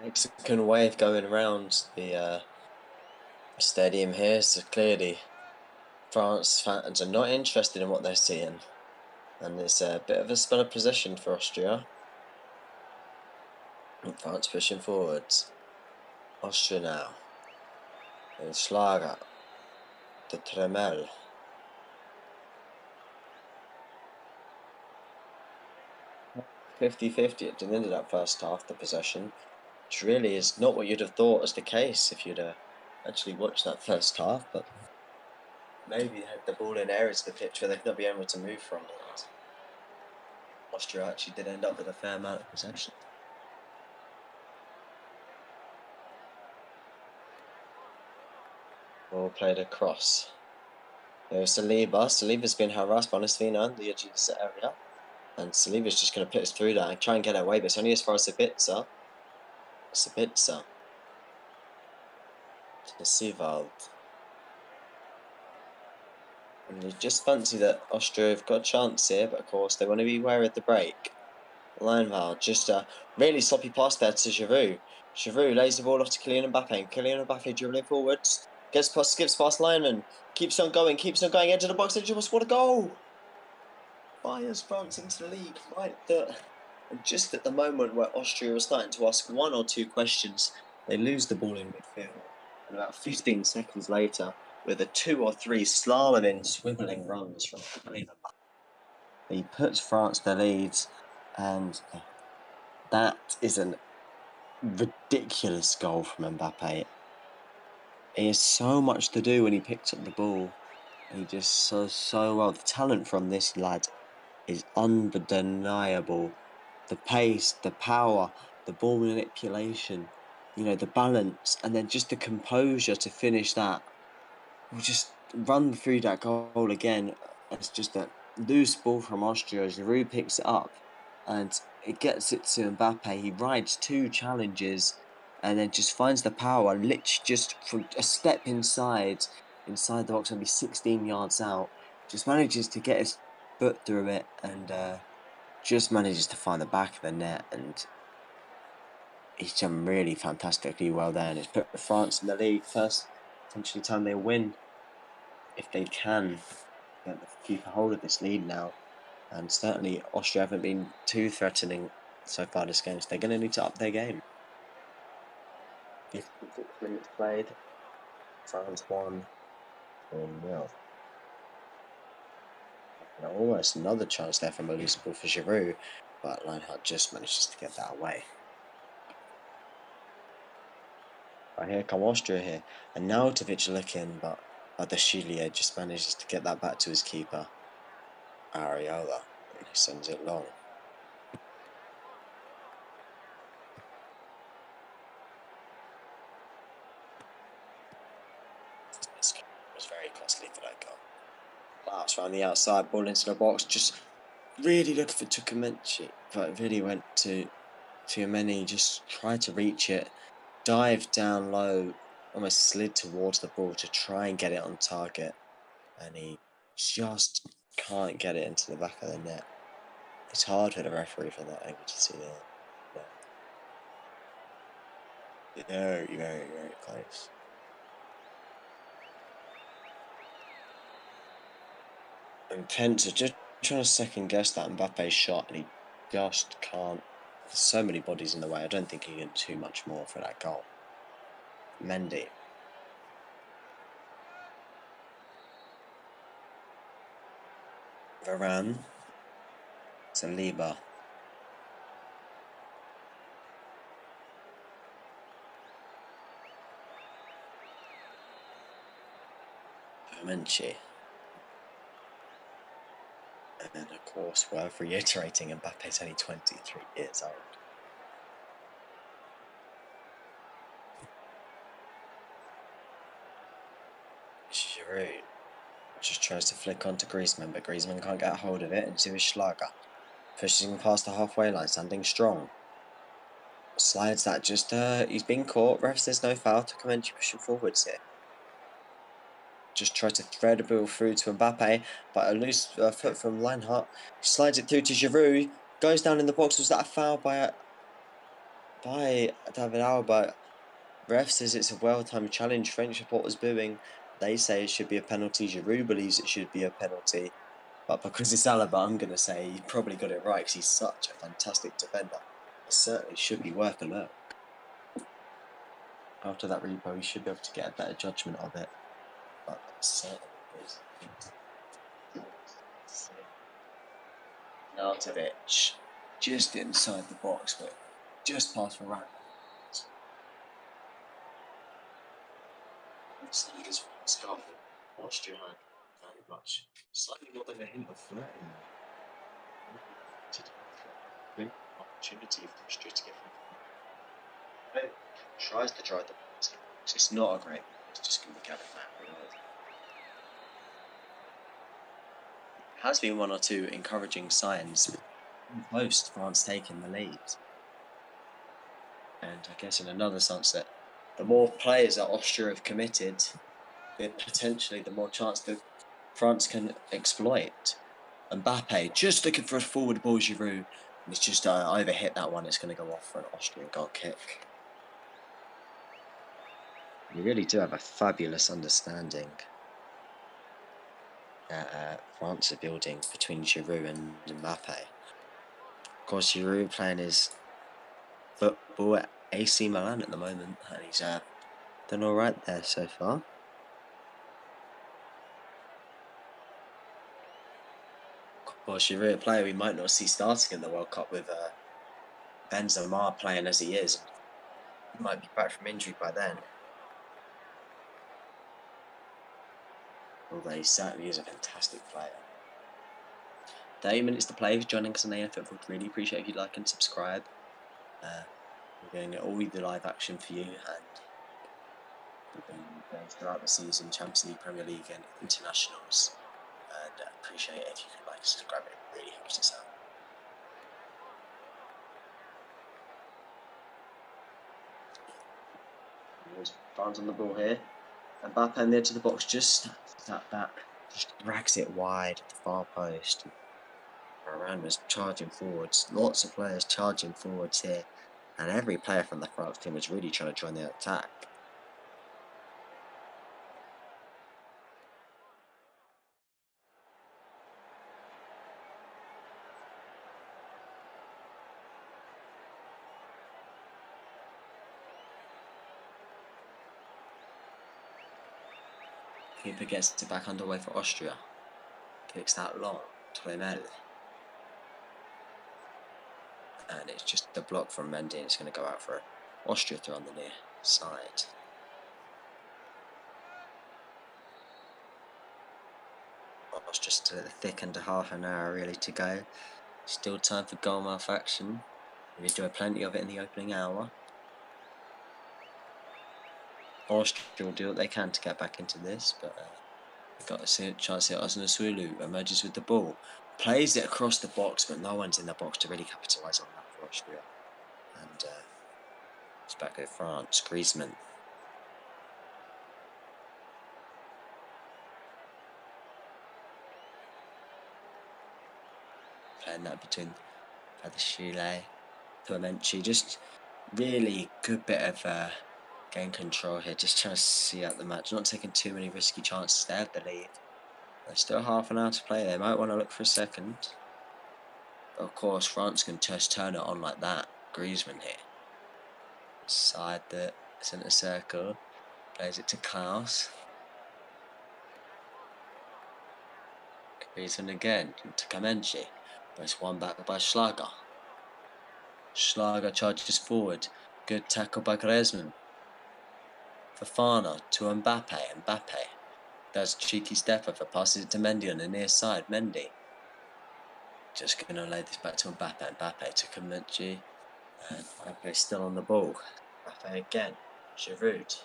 Mexican wave going around the stadium here, so clearly France fans are not interested in what they're seeing. And it's a bit of a spell of possession for Austria. And France pushing forwards. Austria now. And Schlager. To Tremel. (50-50) at the end of that first half, the possession. Which really is not what you'd have thought was the case if you'd actually watched that first half, but maybe they had the ball in areas of the pitch where they'd not be able to move from it. Austria actually did end up with a fair amount of possession. Ball played across. There's Saliba. Saliba's been harassed by Onisvina on the edge of the area. And Saliba's just going to put us through that and try and get away, but it's only as far as Sabitzer. Sabitzer. to Sivald. And you just fancy that Austria have got a chance here, but of course they want to be wary of the break. Lionel, just a really sloppy pass there to Giroud. Giroud lays the ball off to Kylian Mbappe, and Kylian Mbappe dribbling forwards. Skips past Lineman. Keeps on going, into the box, and just what a goal! Fires France into the league just at the moment where Austria was starting to ask one or two questions, they lose the ball in midfield. And about 15 seconds later, with a 2 or 3 slaloming, swiveling runs from Kylian Mbappe, he puts France the lead, and that is a ridiculous goal from Mbappe. He has so much to do when he picks up the ball. He just does so well. The talent from this lad is undeniable. The pace, the power, the ball manipulation, the balance, and then just the composure to finish that. We'll just run through that goal again. It's just a loose ball from Austria. Giroud picks it up and it gets it to Mbappe. He rides 2 challenges and then just finds the power, literally just from a step inside the box, maybe 16 yards out. Just manages to get his foot through it and just manages to find the back of the net, and he's done really fantastically well there, and it's put France in the league. First potentially time they win, if they can keep a hold of this lead now. And certainly Austria haven't been too threatening so far this game, so they're going to need to up their game. 56 minutes played, France won 1-0. Almost another chance there from a loose ball for Giroud, but Lineheart just manages to get that away. Right, here come Austria here, and now Tovic looking, but the Chilier just manages to get that back to his keeper, Areola, and he sends it long. This was very costly for that goal. Bounce around the outside, ball into the box, just really looking for Tukumenchi, but it really went to Yemeni, just tried to reach it, dived down low, almost slid towards the ball to try and get it on target, and he just can't get it into the back of the net. It's hard for the referee from that angle to see that. Very, very, very close. And Pence are just trying to second guess that Mbappe shot, and he just can't. There's so many bodies in the way. I don't think he can do too much more for that goal. Mendy. Varane. Saliba. Menchi. And then, of course, worth reiterating, Mbappe's only 23 years old. Giroud just tries to flick onto Griezmann, but Griezmann can't get a hold of it, and so is Schlager. Pushes him past the halfway line, standing strong. Slides that just, he's been caught. Ref says no foul. Tukumenchi pushing forwards here. Just tries to thread a ball through to Mbappe, but a loose foot from Lineheart. He slides it through to Giroud. Goes down in the box. Was that a foul by David Alaba? Ref says it's a well-timed challenge. French supporters booing. They say it should be a penalty. Giroud believes it should be a penalty. But because it's Alaba, I'm going to say he probably got it right because he's such a fantastic defender. It certainly should be worth a look. After that replay, we should be able to get a better judgment of it. But certainly is. Nartovic just inside the box, but just past Varane. Austria had very much, slightly more than a hint of threat in there. Opportunity for Austria to get tries to drive the box. It's not a great one. It's just going to be Gavin Mack. Has been one or two encouraging signs post France taking the lead. And I guess in another sense that the more players that Austria have committed, potentially the more chance that France can exploit. Mbappe just looking for a forward ball, Giroud, and it's just overhit that one. It's going to go off for an Austrian goal kick. We really do have a fabulous understanding that France are building between Giroud and Mbappe. Of course, Giroud playing his football at AC Milan at the moment, and he's done all right there so far. Of course, Giroud, a player we might not see starting in the World Cup with Benzema playing as he is. He might be back from injury by then. Although he certainly is a fantastic player. 30 minutes to play. Joining us on AFF, would really appreciate if you'd like and subscribe. We're going to all the live action for you, and we've been going throughout the season, Champions League, Premier League, and internationals. And appreciate it if you could like and subscribe. It really helps us out. There's France on the ball here. Mbappe on the edge of the box, just that back, just drags it wide at the far post. Varane was charging forwards. Lots of players charging forwards here, and every player from the France team was really trying to join the attack. Keeper gets it back underway for Austria. Kicks that long. Tremel. And it's just the block from Mendy, and it's going to go out for Austria through on the near side. Austria still at the thick under half an hour really to go. Still time for goal mouth action. We enjoy plenty of it in the opening hour. Austria will do what they can to get back into this, but we've got a chance here. Osnasulu emerges with the ball. Plays it across the box, but no one's in the box to really capitalise on that for Austria. And it's back with France. Griezmann. Playing that between Padashile, Clemente. Just really good bit of game control here. Just trying to see out the match. Not taking too many risky chances. They have the lead. There's still half an hour to play. They might want to look for a second. But of course, France can just turn it on like that. Griezmann here. Inside the centre circle. Plays it to Klaus. Griezmann again to Kamenchi. There's one back by Schlager. Schlager charges forward. Good tackle by Griezmann. Fofana to Mbappe. Mbappe does a cheeky step over, passes it to Mendy on the near side. Mendy just going to lay this back to Mbappe. Mbappe to Kamenchi. And Mbappe still on the ball. Mbappe again. Giroud.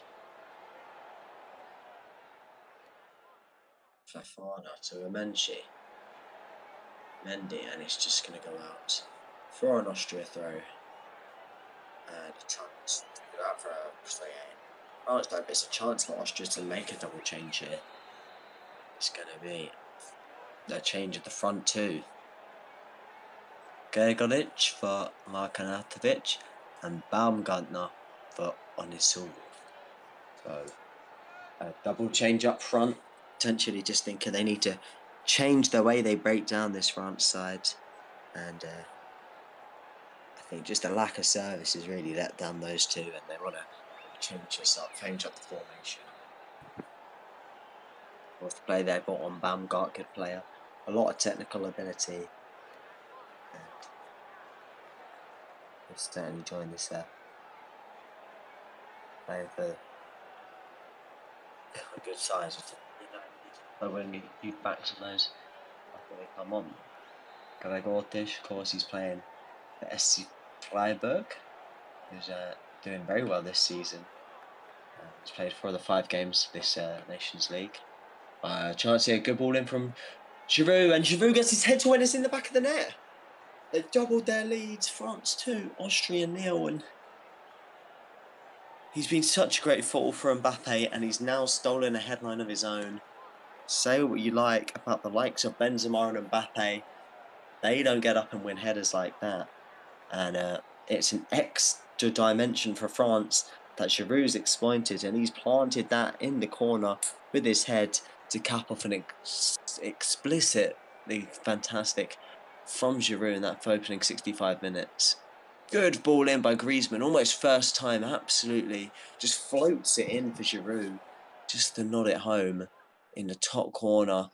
Fofana to Mendy. Mendy, and it's just going to go out for an Austria throw. And a chance to go out for a play. Oh, it's a chance for Austria to make a double change here. It's going to be a change at the front too. Gergolic for Markanatovic and Baumgartner for Onisul. So a double change up front. Potentially just thinking they need to change the way they break down this France side, and I think just a lack of service has really let down those two, and they want to change up the formation. Of course, the player they bought on Baumgart, good player, a lot of technical ability, and he'll certainly join this playing for a good size. But when you back to those after they come on. Gregortish, of course, he's playing for SC Freiburg, who's doing very well this season. He's played 4 of the 5 games this Nations League. Chance here, good ball in from Giroud, and Giroud gets his head to win. It's in the back of the net. They've doubled their leads. France 2, Austria 0, and He's been such a great football for Mbappe, and he's now stolen a headline of his own. Say what you like about the likes of Benzema and Mbappe, they don't get up and win headers like that. And it's an extra dimension for France that Giroud's exploited, and he's planted that in the corner with his head to cap off an explicitly fantastic from Giroud in that opening 65 minutes. Good ball in by Griezmann, almost first time, absolutely. Just floats it in for Giroud, just to nod it home in the top corner.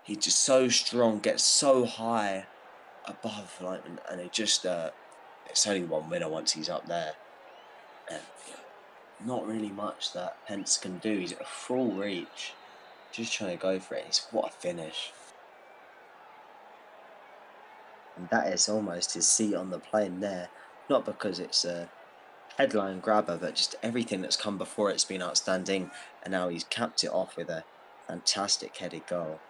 He's just so strong, gets so high above, like, and it just, it's only one winner once he's up there. And not really much that Pence can do. He's at full reach, just trying to go for it. What a finish. And that is almost his seat on the plane there. Not because it's a headline grabber, but just everything that's come before it's been outstanding. And now he's capped it off with a fantastic headed goal.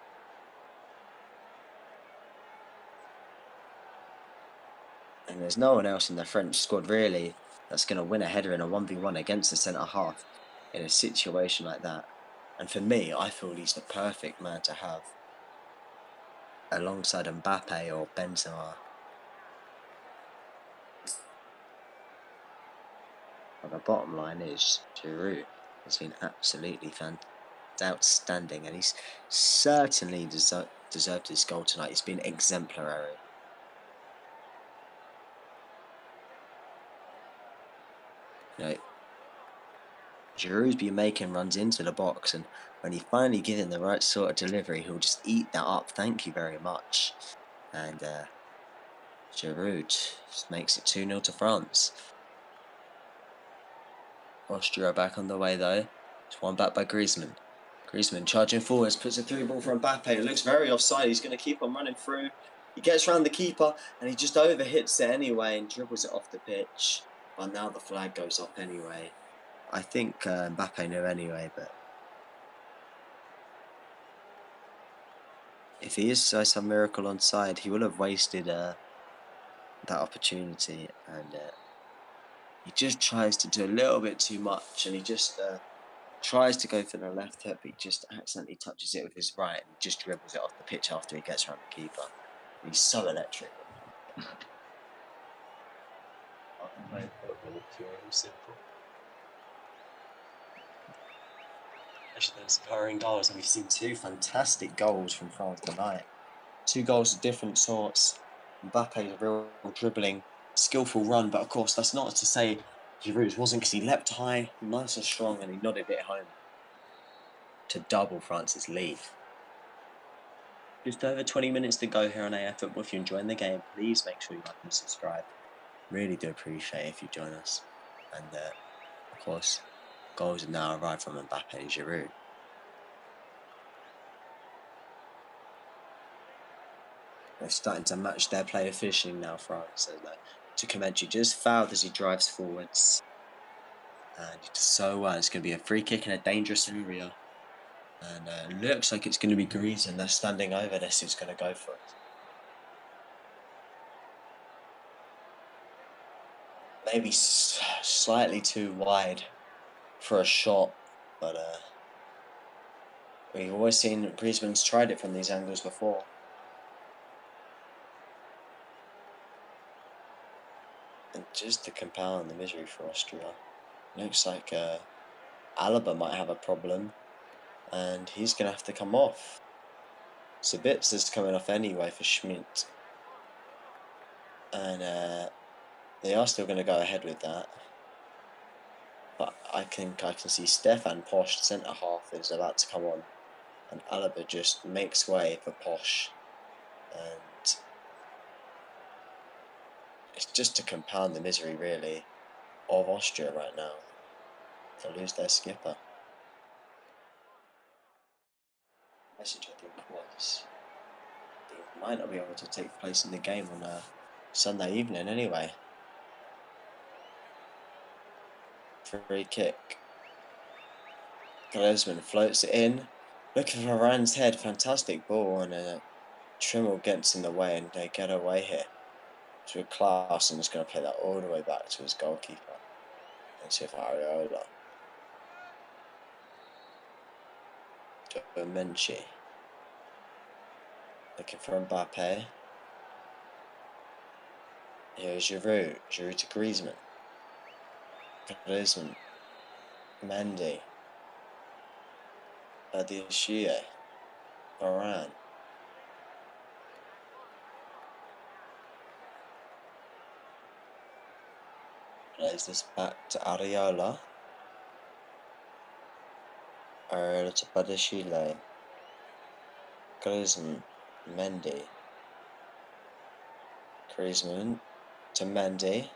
And there's no one else in the French squad really that's going to win a header in a 1v1 against the centre-half in a situation like that. And for me, I feel he's the perfect man to have alongside Mbappe or Benzema. But the bottom line is, Giroud has been absolutely outstanding, and he's certainly deserved his goal tonight. He's been exemplary. You know, Giroud's been making runs into the box, and when he finally gives him the right sort of delivery, he'll just eat that up. Thank you very much. And Giroud just makes it 2-0 to France. Austria back on the way though. It's one back by Griezmann. Griezmann charging forwards, puts a through ball for Mbappe. It looks very offside. He's going to keep on running through. He gets round the keeper and he just overhits it anyway and dribbles it off the pitch. But now the flag goes off anyway. I think Mbappe knew anyway, but if he is some miracle onside, he will have wasted that opportunity, and he just tries to do a little bit too much, and he just tries to go for the left hook, but he just accidentally touches it with his right and just dribbles it off the pitch after he gets around the keeper. And he's so electric. I can play football pure and simple. Actually, those scoring goals, and we've seen two fantastic goals from France tonight. Two goals of different sorts. Mbappe's a real dribbling, skillful run, but of course that's not to say Giroud's wasn't, because he leapt high, nice and strong, and he nodded it home to double France's lead. Just over 20 minutes to go here on AF Football. If you're enjoying the game, please make sure you like and subscribe. Really do appreciate it if you join us. And of course, goals have now arrived from Mbappe and Giroud. They're starting to match their play of finishing now, France. And to Komechi just fouled as he drives forwards. And he does so well. It's going to be a free kick in a dangerous area. And it looks like it's going to be Griezmann. They're standing over this. Who's going to go for it? Maybe slightly too wide for a shot, but we've always seen Griezmann's tried it from these angles before. And just to compound the misery for Austria, looks like Alaba might have a problem, and he's going to have to come off. Sabitz is coming off anyway for Schmidt, and they are still going to go ahead with that. But I can see Stefan Posch, centre half, is about to come on, and Alaba just makes way for Posch, and it's just to compound the misery really of Austria right now to lose their skipper. Message I think was they might not be able to take place in the game on a Sunday evening anyway. Free kick. Griezmann floats it in, looking for Varane's head. Fantastic ball, and Trimmel gets in the way, and they get away here. To a class, and is going to play that all the way back to his goalkeeper. It's with Areola. To Menchi. Looking for Mbappe. Here's Giroud. Giroud to Griezmann. Griezmann. Mendy. Badiashile. Varane. Plays this back to Areola. Areola to Badiashile. Griezmann. Mendy. Griezmann to Mendy.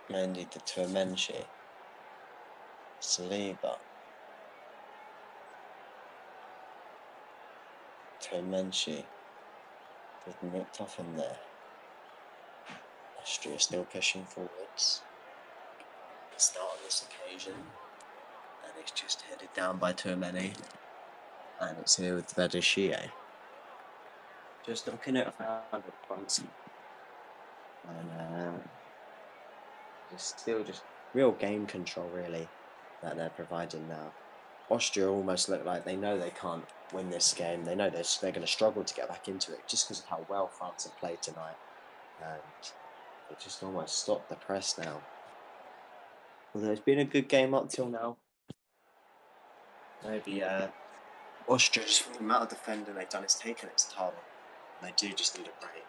Mendy to Menchi. Saliba. To Menchi. Getting ripped off him there. Austria still pushing forwards. It's not on this occasion. And it's just headed down by Tuameni. And it's here with Vedashie. Just looking at around the front. And it's still just real game control, really, that they're providing now. Austria almost look like they know they can't win this game. They know they're going to struggle to get back into it just because of how well France have played tonight. And they just almost stopped the press now. Although it's been a good game up till now. Maybe Austria, just from the amount of defending they've done, it's taken its toll. And they do just need a break.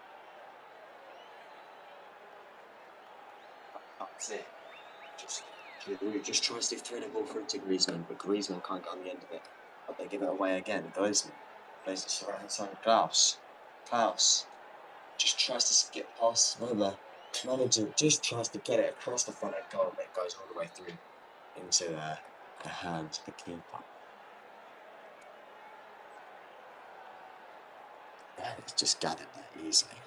That's it. Just tries to throw the ball through to Griezmann, but Griezmann can't get on the end of it. But they give it away again. Griezmann plays it right hand side. Klaus just tries to skip past the manager, just tries to get it across the front of goal, but it goes all the way through into the hands of the keeper. And it's just gathered that easily.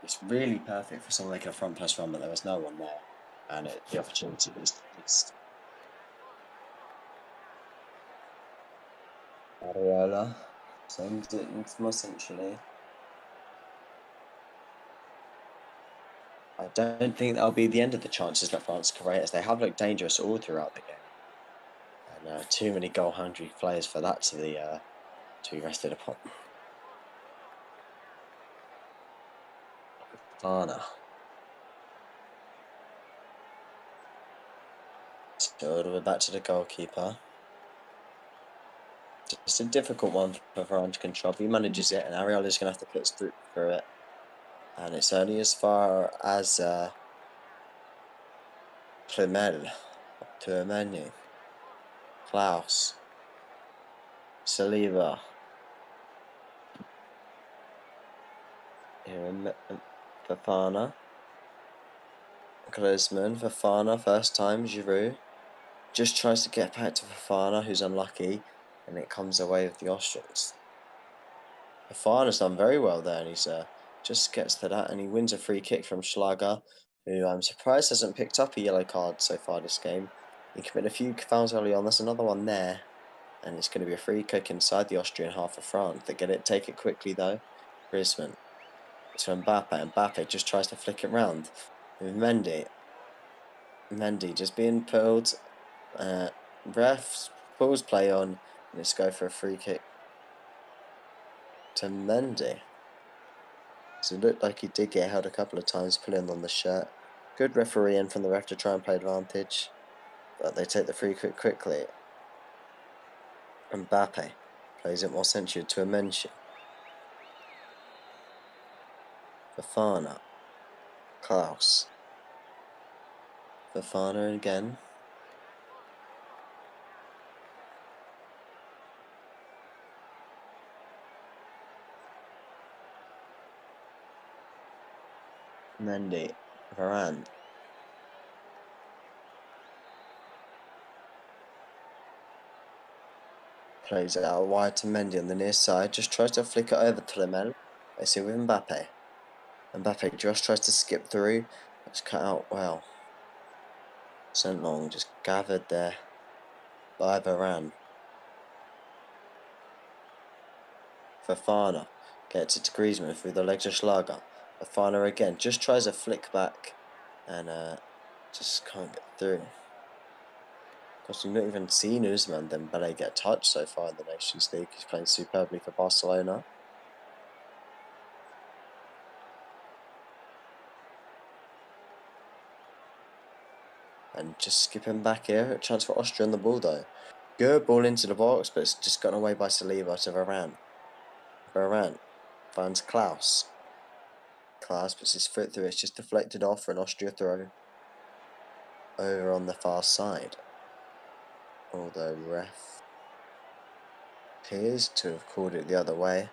It's really perfect for someone making a front post run, but there was no one there, and the opportunity was missed. Areola sends it into more centrally. I don't think that'll be the end of the chances that France create, as they have looked dangerous all throughout the game. And too many goal-hungry players for that to be rested upon. Fana. So all the way back to the goalkeeper. It's a difficult one for Varane to control. He manages it, and Areola's going to have to put us through it. And it's only as far as Clemel, Tuameni, Klaus, Saliba. Here Fofana. Griezmann, Fofana, first time, Giroud. Just tries to get back to Fofana, who's unlucky, and it comes away with the Austrians. Fofana's done very well there, and he's just gets to that, and he wins a free kick from Schlager, who I'm surprised hasn't picked up a yellow card so far this game. He committed a few fouls early on. There's another one there, and it's going to be a free kick inside the Austrian half of France. They take it quickly though. Griezmann. It's to Mbappe. Mbappe just tries to flick it round with Mendy. Mendy just being pulled. Ref pulls play on, and let's go for a free kick to Mendy. So it looked like he did get held a couple of times, pulling on the shirt. Good refereeing from the ref to try and play advantage, but they take the free kick quickly. Mbappe plays it more centured to Menchi. Fofana. Klaus. Fofana again. Mendy. Varane. Plays it out wide to Mendy on the near side. Just tries to flick it over to Lemel. Let's see with Mbappe. Mbappe just tries to skip through. It's cut out well. Sent long, just gathered there by Varane. Fofana Gets it to Griezmann through the legs of Schlager. Fofana again just tries a flick back and just can't get through. Of course, we've not even seen Ousmane Dembele get touched so far in the Nations League. He's playing superbly for Barcelona. And just skipping back here, a chance for Austria on the ball though. Good ball into the box, but it's just gotten away by Saliba to Varane. Varane finds Klaus. Klaus puts his foot through, it's just deflected off for an Austria throw. Over on the far side. Although ref appears to have called it the other way.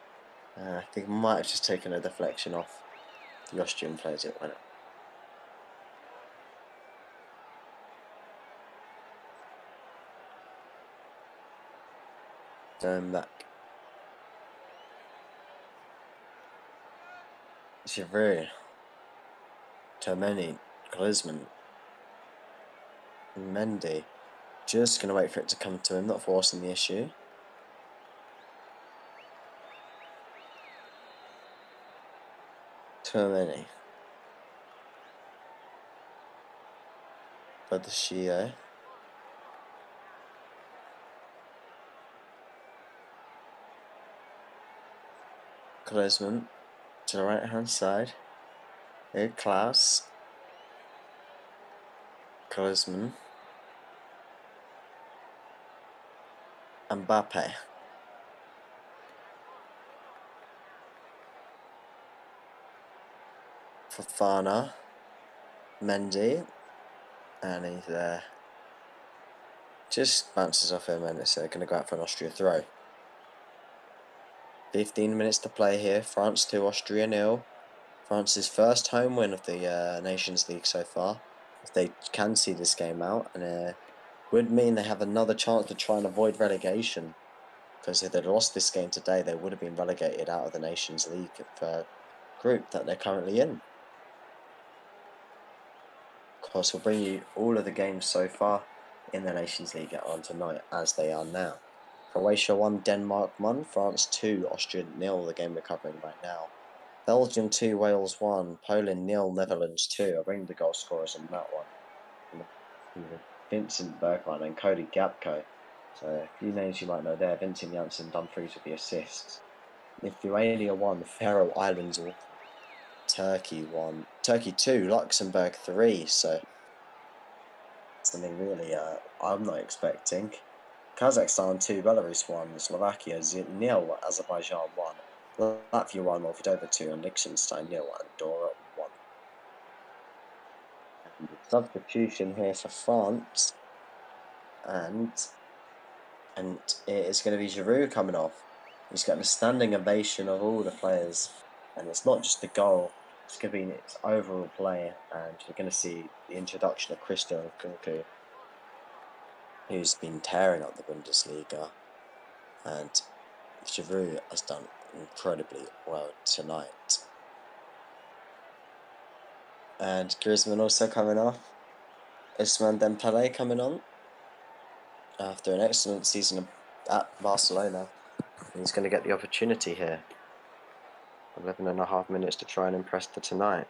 I think might have just taken a deflection off the Austrian players it went. Going back. Giroud. Termeni. Griezmann. Mendy. Just going to wait for it to come to him, not forcing the issue. Termeni. Badashio. Griezmann to the right hand side. Here, Klaus. Griezmann. Mbappe. Fofana. Mendy. And he's there. Just bounces off him and it's going to go out for an Austria throw. 15 minutes to play here. France 2, Austria 0. France's first home win of the Nations League so far. If they can see this game out, and would mean they have another chance to try and avoid relegation. Because if they'd lost this game today, they would have been relegated out of the Nations League group that they're currently in. Of course, we'll bring you all of the games so far in the Nations League on tonight as they are now. Croatia 1, Denmark 1, France 2, Austria 0, the game we're covering right now. Belgium 2, Wales 1, Poland 0, Netherlands 2. I'll bring the goal scorers on that one. Vincent Bergwijn and Cody Gakpo. So a few names you might know there. Vincent Janssen, Dumfries with the assists. Lithuania 1, Faroe Islands 1, Turkey 1, Turkey 2, Luxembourg 3. So something really I'm not expecting. Kazakhstan 2, Belarus 1, Slovakia 0, Azerbaijan 1, Latvia 1, Moldova 2, and Liechtenstein 0, and Andorra 1. And the substitution here for France, and it is going to be Giroud coming off. He's got a standing ovation of all the players, and it's not just the goal, it's going to be its overall play, and you're going to see the introduction of Christian Nkunku, who's been tearing up the Bundesliga, and Giroud has done incredibly well tonight. And Griezmann also coming off. Ousmane Dembele coming on after an excellent season at Barcelona. He's going to get the opportunity here. 11.5 minutes to try and impress for tonight.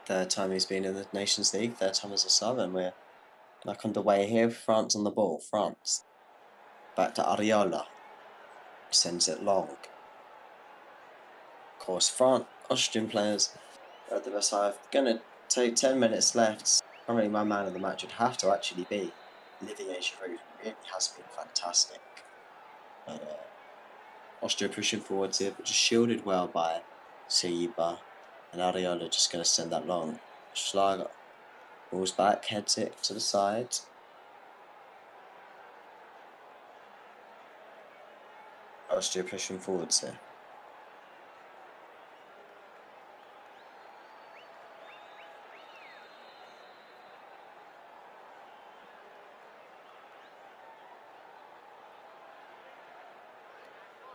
Third time he's been in the Nations League, third time as a sub, and we're back underway here. France on the ball. France. Back to Areola. Sends it long. Of course, Austrian players are at the best side. Going to take 10 minutes left. Probably my man of the match would have to actually be Olivier Giroud. Really has been fantastic. But, Austria pushing forwards here, but just shielded well by Saliba. And Areola just going to send that long. Schlager Balls back, heads it to the side. Austria pushing forwards here.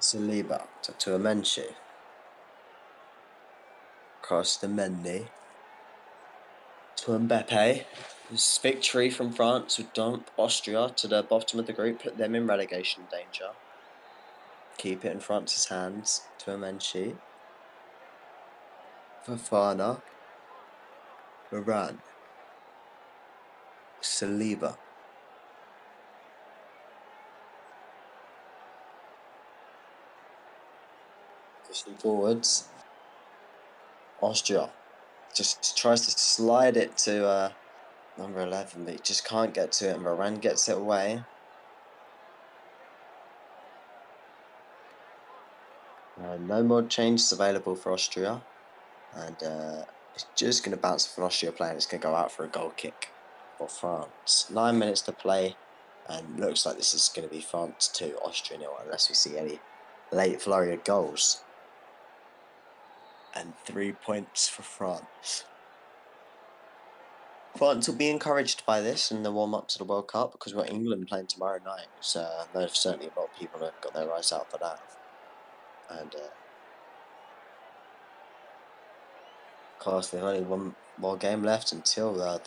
Saliba to Amenshi. Cross to Mendy. To Mbappe. This victory from France would dump Austria to the bottom of the group, put them in relegation danger. Keep it in France's hands. To Amenshi. Fofana. Varane. Saliba. Pushing forwards. Austria just tries to slide it to number 11, but he just can't get to it, and Varane gets it away. No more changes available for Austria, and it's just going to bounce off an Austria player, and it's going to go out for a goal kick for France. 9 minutes to play, and looks like this is going to be France 2, Austria 0, unless we see any late flurry of goals. And 3 points for France. France will be encouraged by this in the warm-up to the World Cup, because we've got England playing tomorrow night. So there's certainly a lot of people have got their eyes out for that. And of course, there's only one more game left until the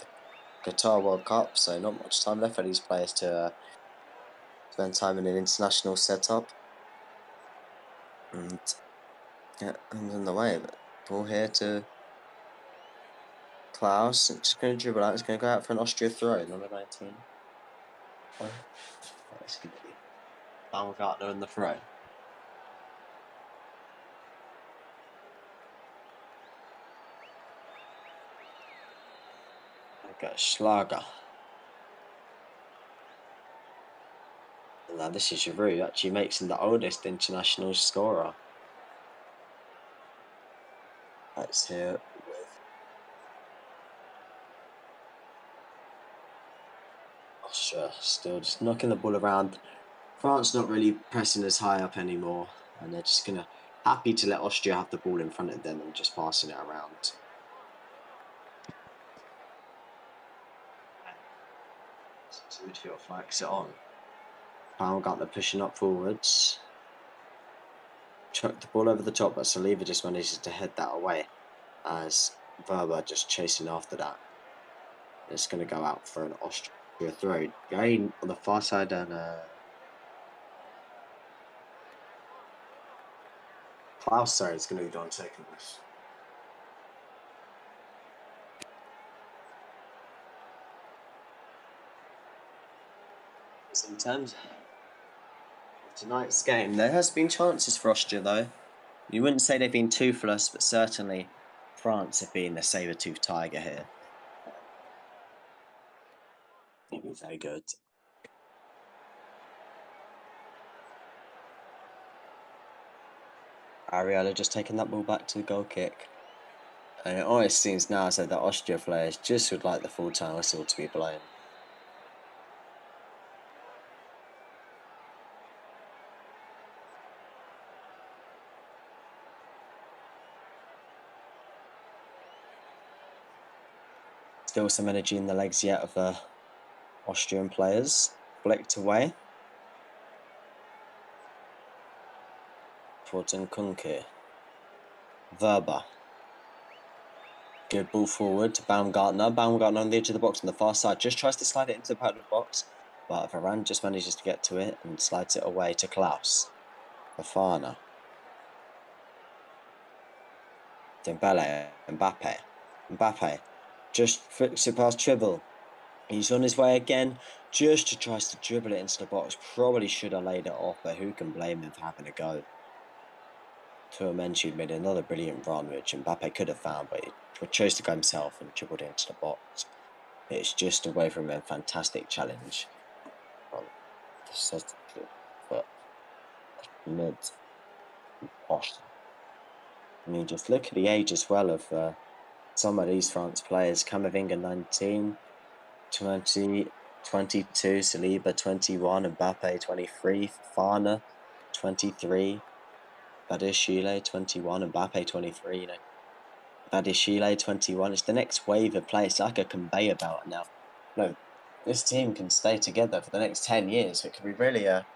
Qatar World Cup, so not much time left for these players to spend time in an international setup. And yeah, and in the way, but ball here to Klaus. Just going to dribble out. It's going to go out for an Austria throw, number 19. Oh, it's going to be Baumgartner in the throw. Okay, Schlager. Now this is Giroud, actually makes him the oldest international scorer. That's here with Austria, still just knocking the ball around. France not really pressing as high up anymore, and they're just gonna happy to let Austria have the ball in front of them and just passing it around. So midfield flanks it on. Baumgartner pushing up forwards. Chuck the ball over the top, but Saliba just manages to head that away as Verba just chasing after that. It's going to go out for an Austria throw. Going on the far side, and Klaus, sorry, it's going to be done taking this. In terms of tonight's game, there has been chances for Austria, though. You wouldn't say they've been toothless, but certainly France have been the saber-toothed tiger here. They've been very good. Ariella just taking that ball back to the goal kick. And it always seems now as though the Austria players just would like the full-time whistle to be blown. Still some energy in the legs yet of the Austrian players. Flicked away. Towards Nkunku. Verba. Good ball forward to Baumgartner. Baumgartner on the edge of the box on the far side. Just tries to slide it into the penalty box. But Varane just manages to get to it and slides it away to Klaus. Fofana. Dembele. Mbappe. Mbappe. Just flicks it past Tribble. He's on his way again. Just tries to dribble it into the box. Probably should have laid it off, but who can blame him for having a go? Tuamenshi made another brilliant run, which Mbappe could have found, but he chose to go himself and dribbled it into the box. It's just away from a fantastic challenge from the substitute for mid Posh. I mean, just look at the age as well of some of these France players. Camavinga 19, 20, 22, Saliba 21, Mbappe 23, Fofana 23, Badiashile 21, Mbappe 23, you know. Badiashile 21. It's the next wave of players. It's like a conveyor belt now. No, this team can stay together for the next 10 years. It could be really a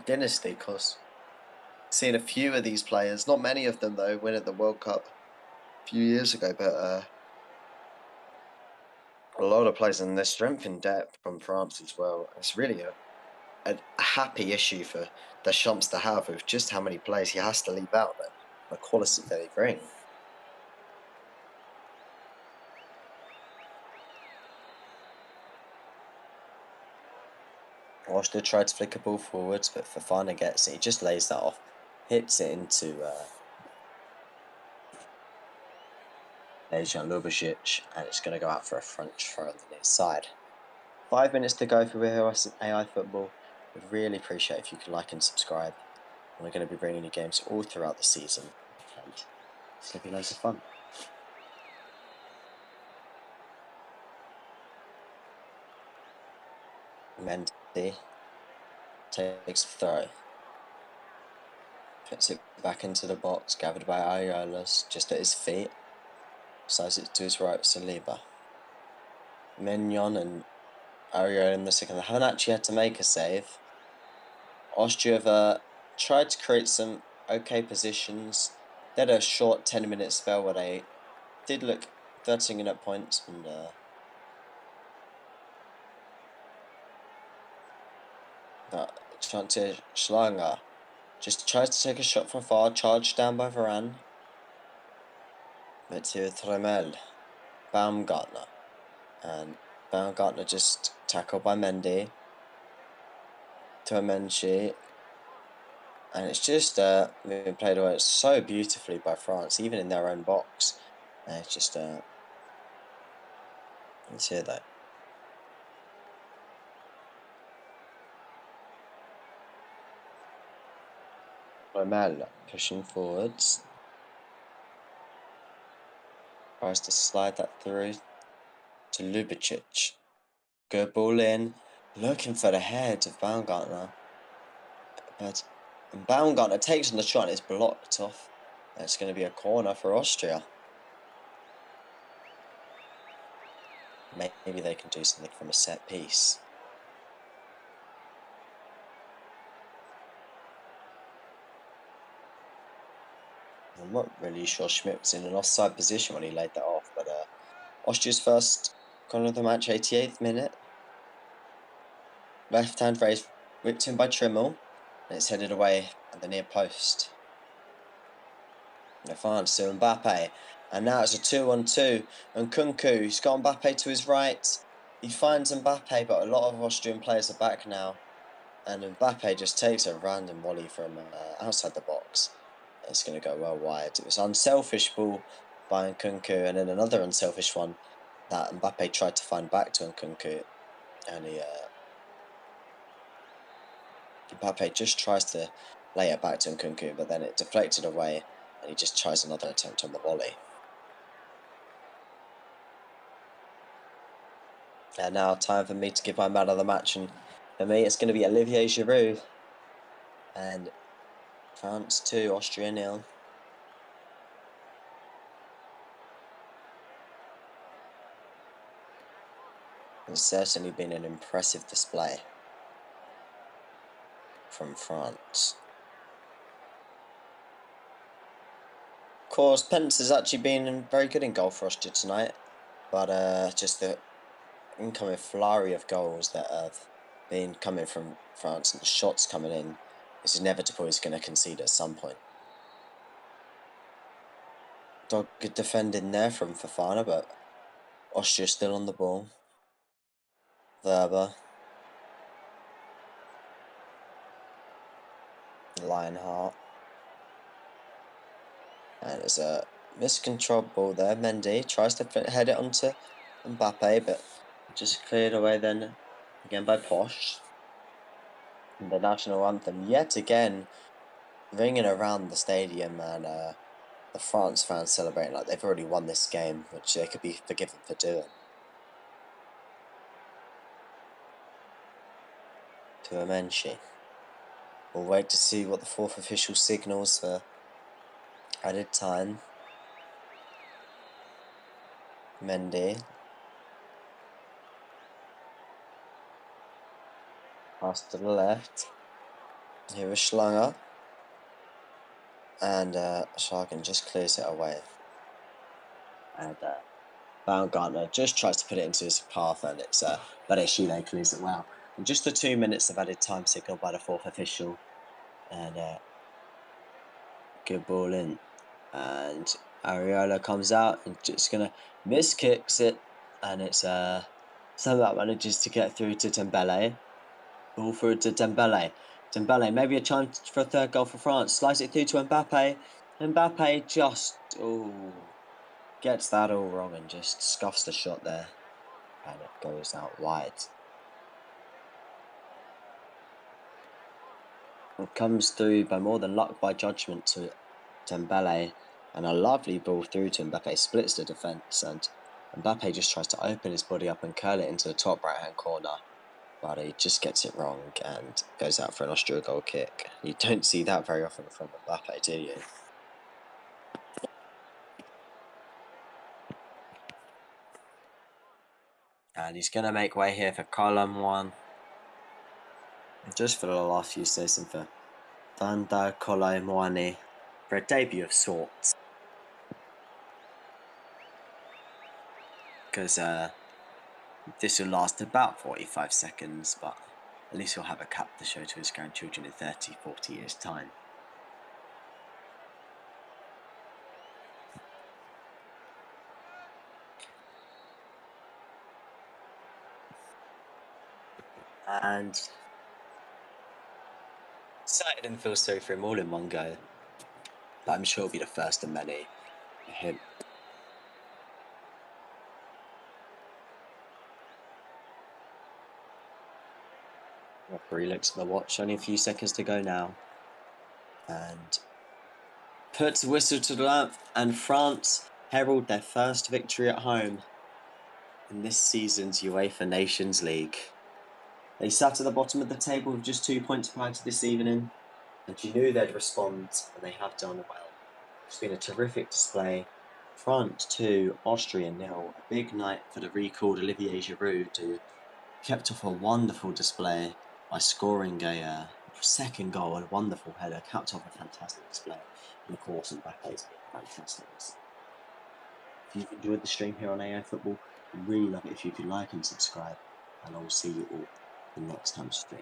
dynasty, because seeing a few of these players, not many of them though, win at the World Cup a few years ago, but a lot of players, and their strength in depth from France as well. It's really a happy issue for Deschamps to have, with just how many players he has to leave out, the quality that they bring. Austria tried to flick a ball forwards, but Fofana gets it. He just lays that off, hits it into Dejan Lubicic, and it's going to go out for a front throw on the near side. 5 minutes to go for AI Football. We'd really appreciate if you could like and subscribe. We're going to be bringing you games all throughout the season, and it's going to be loads of fun. Mendy takes the throw. Puts it back into the box, gathered by Areolas, just at his feet. Sides it to his right, Saliba. Mignon and Areola in the second. They haven't actually had to make a save. Austria have tried to create some okay positions. They had a short 10-minute spell where they did look 13 at points, and that Chantier Schlanger just tries to take a shot from far, charged down by Varane. Mathieu Tremel, Baumgartner, and Baumgartner just tackled by Mendy to Amenshi, and it's just being played away so beautifully by France, even in their own box. And it's just let's hear that. Tremel pushing forwards. Tries to slide that through to Lubicic. Good ball in. Looking for the head of Baumgartner. But Baumgartner takes on the shot and it's blocked off. It's going to be a corner for Austria. Maybe they can do something from a set piece. I'm not really sure Schmidt was in an offside position when he laid that off, but Austria's first corner of the match, 88th minute. Left hand raised, whipped in by Trimmel, and it's headed away at the near post. Advance to Mbappe, and now it's a 2-on-2, and Kunku, he's got Mbappe to his right. He finds Mbappe, but a lot of Austrian players are back now, and Mbappe just takes a random volley from outside the box. It's going to go well wide. It was an unselfish ball by Nkunku, and then another unselfish one that Mbappe tried to find back to Nkunku, and Mbappe just tries to lay it back to Nkunku, but then it deflected away, and he just tries another attempt on the volley. And now time for me to give my man of the match, and for me it's going to be Olivier Giroud. And France 2, Austria 0. It's certainly been an impressive display from France. Of course, Pence has actually been very good in goal for Austria tonight, but just the incoming flurry of goals that have been coming from France and the shots coming in is inevitable. He's going to concede at some point. Good defending there from Fofana, but Austria still on the ball. Verba. Lionheart. And there's a miscontrolled ball there. Mendy tries to head it onto Mbappe, but just cleared away then again by Posh. And the national anthem yet again ringing around the stadium, and the France fans celebrating like they've already won this game, which they could be forgiven for doing. to Amenshi. We'll wait to see what the fourth official signals for added time. Mendy. Pass to the left. Here is Schlanger. And Sharkin just clears it away. And Baumgartner just tries to put it into his path, and it's Bareshile clears it well. And just the 2 minutes of added time signal by the fourth official. And good ball in. And Ariola comes out and just going to miss kicks it. And it's somehow manages to get through to Dembele. Ball through to Dembele. Dembele, maybe a chance for a third goal for France. Slice it through to Mbappe. Mbappe just gets that all wrong and just scuffs the shot there. And it goes out wide. It comes through by more than luck by judgment to Dembele. And a lovely ball through to Mbappe. Splits the defence. And Mbappe just tries to open his body up and curl it into the top right-hand corner. But he just gets it wrong and goes out for an Austria goal kick. You don't see that very often from Mbappe, do you? And he's going to make way here for column 1. Just for the last few seasons for Vanda Kolomoani for a debut of sorts. Because this will last about 45 seconds, but at least he'll have a cap to show to his grandchildren in 30, 40 years' time. And excited and feel sorry for him all in one go. But I'm sure he'll be the first of many for him. Referee looks at the watch, only a few seconds to go now. And puts the whistle to the lamp, and France herald their first victory at home in this season's UEFA Nations League. They sat at the bottom of the table with just 2 points prior to this evening, and you knew they'd respond, and they have done well. It's been a terrific display. France 2, Austria 0. A big night for the recalled Olivier Giroud, who kept off a wonderful display by scoring a second goal, a wonderful header, capped off a fantastic display. And of course, Mbappe's been fantastic. If you've enjoyed the stream here on AI Football, I'd really love it if you could like and subscribe, and I will see you all the next time stream.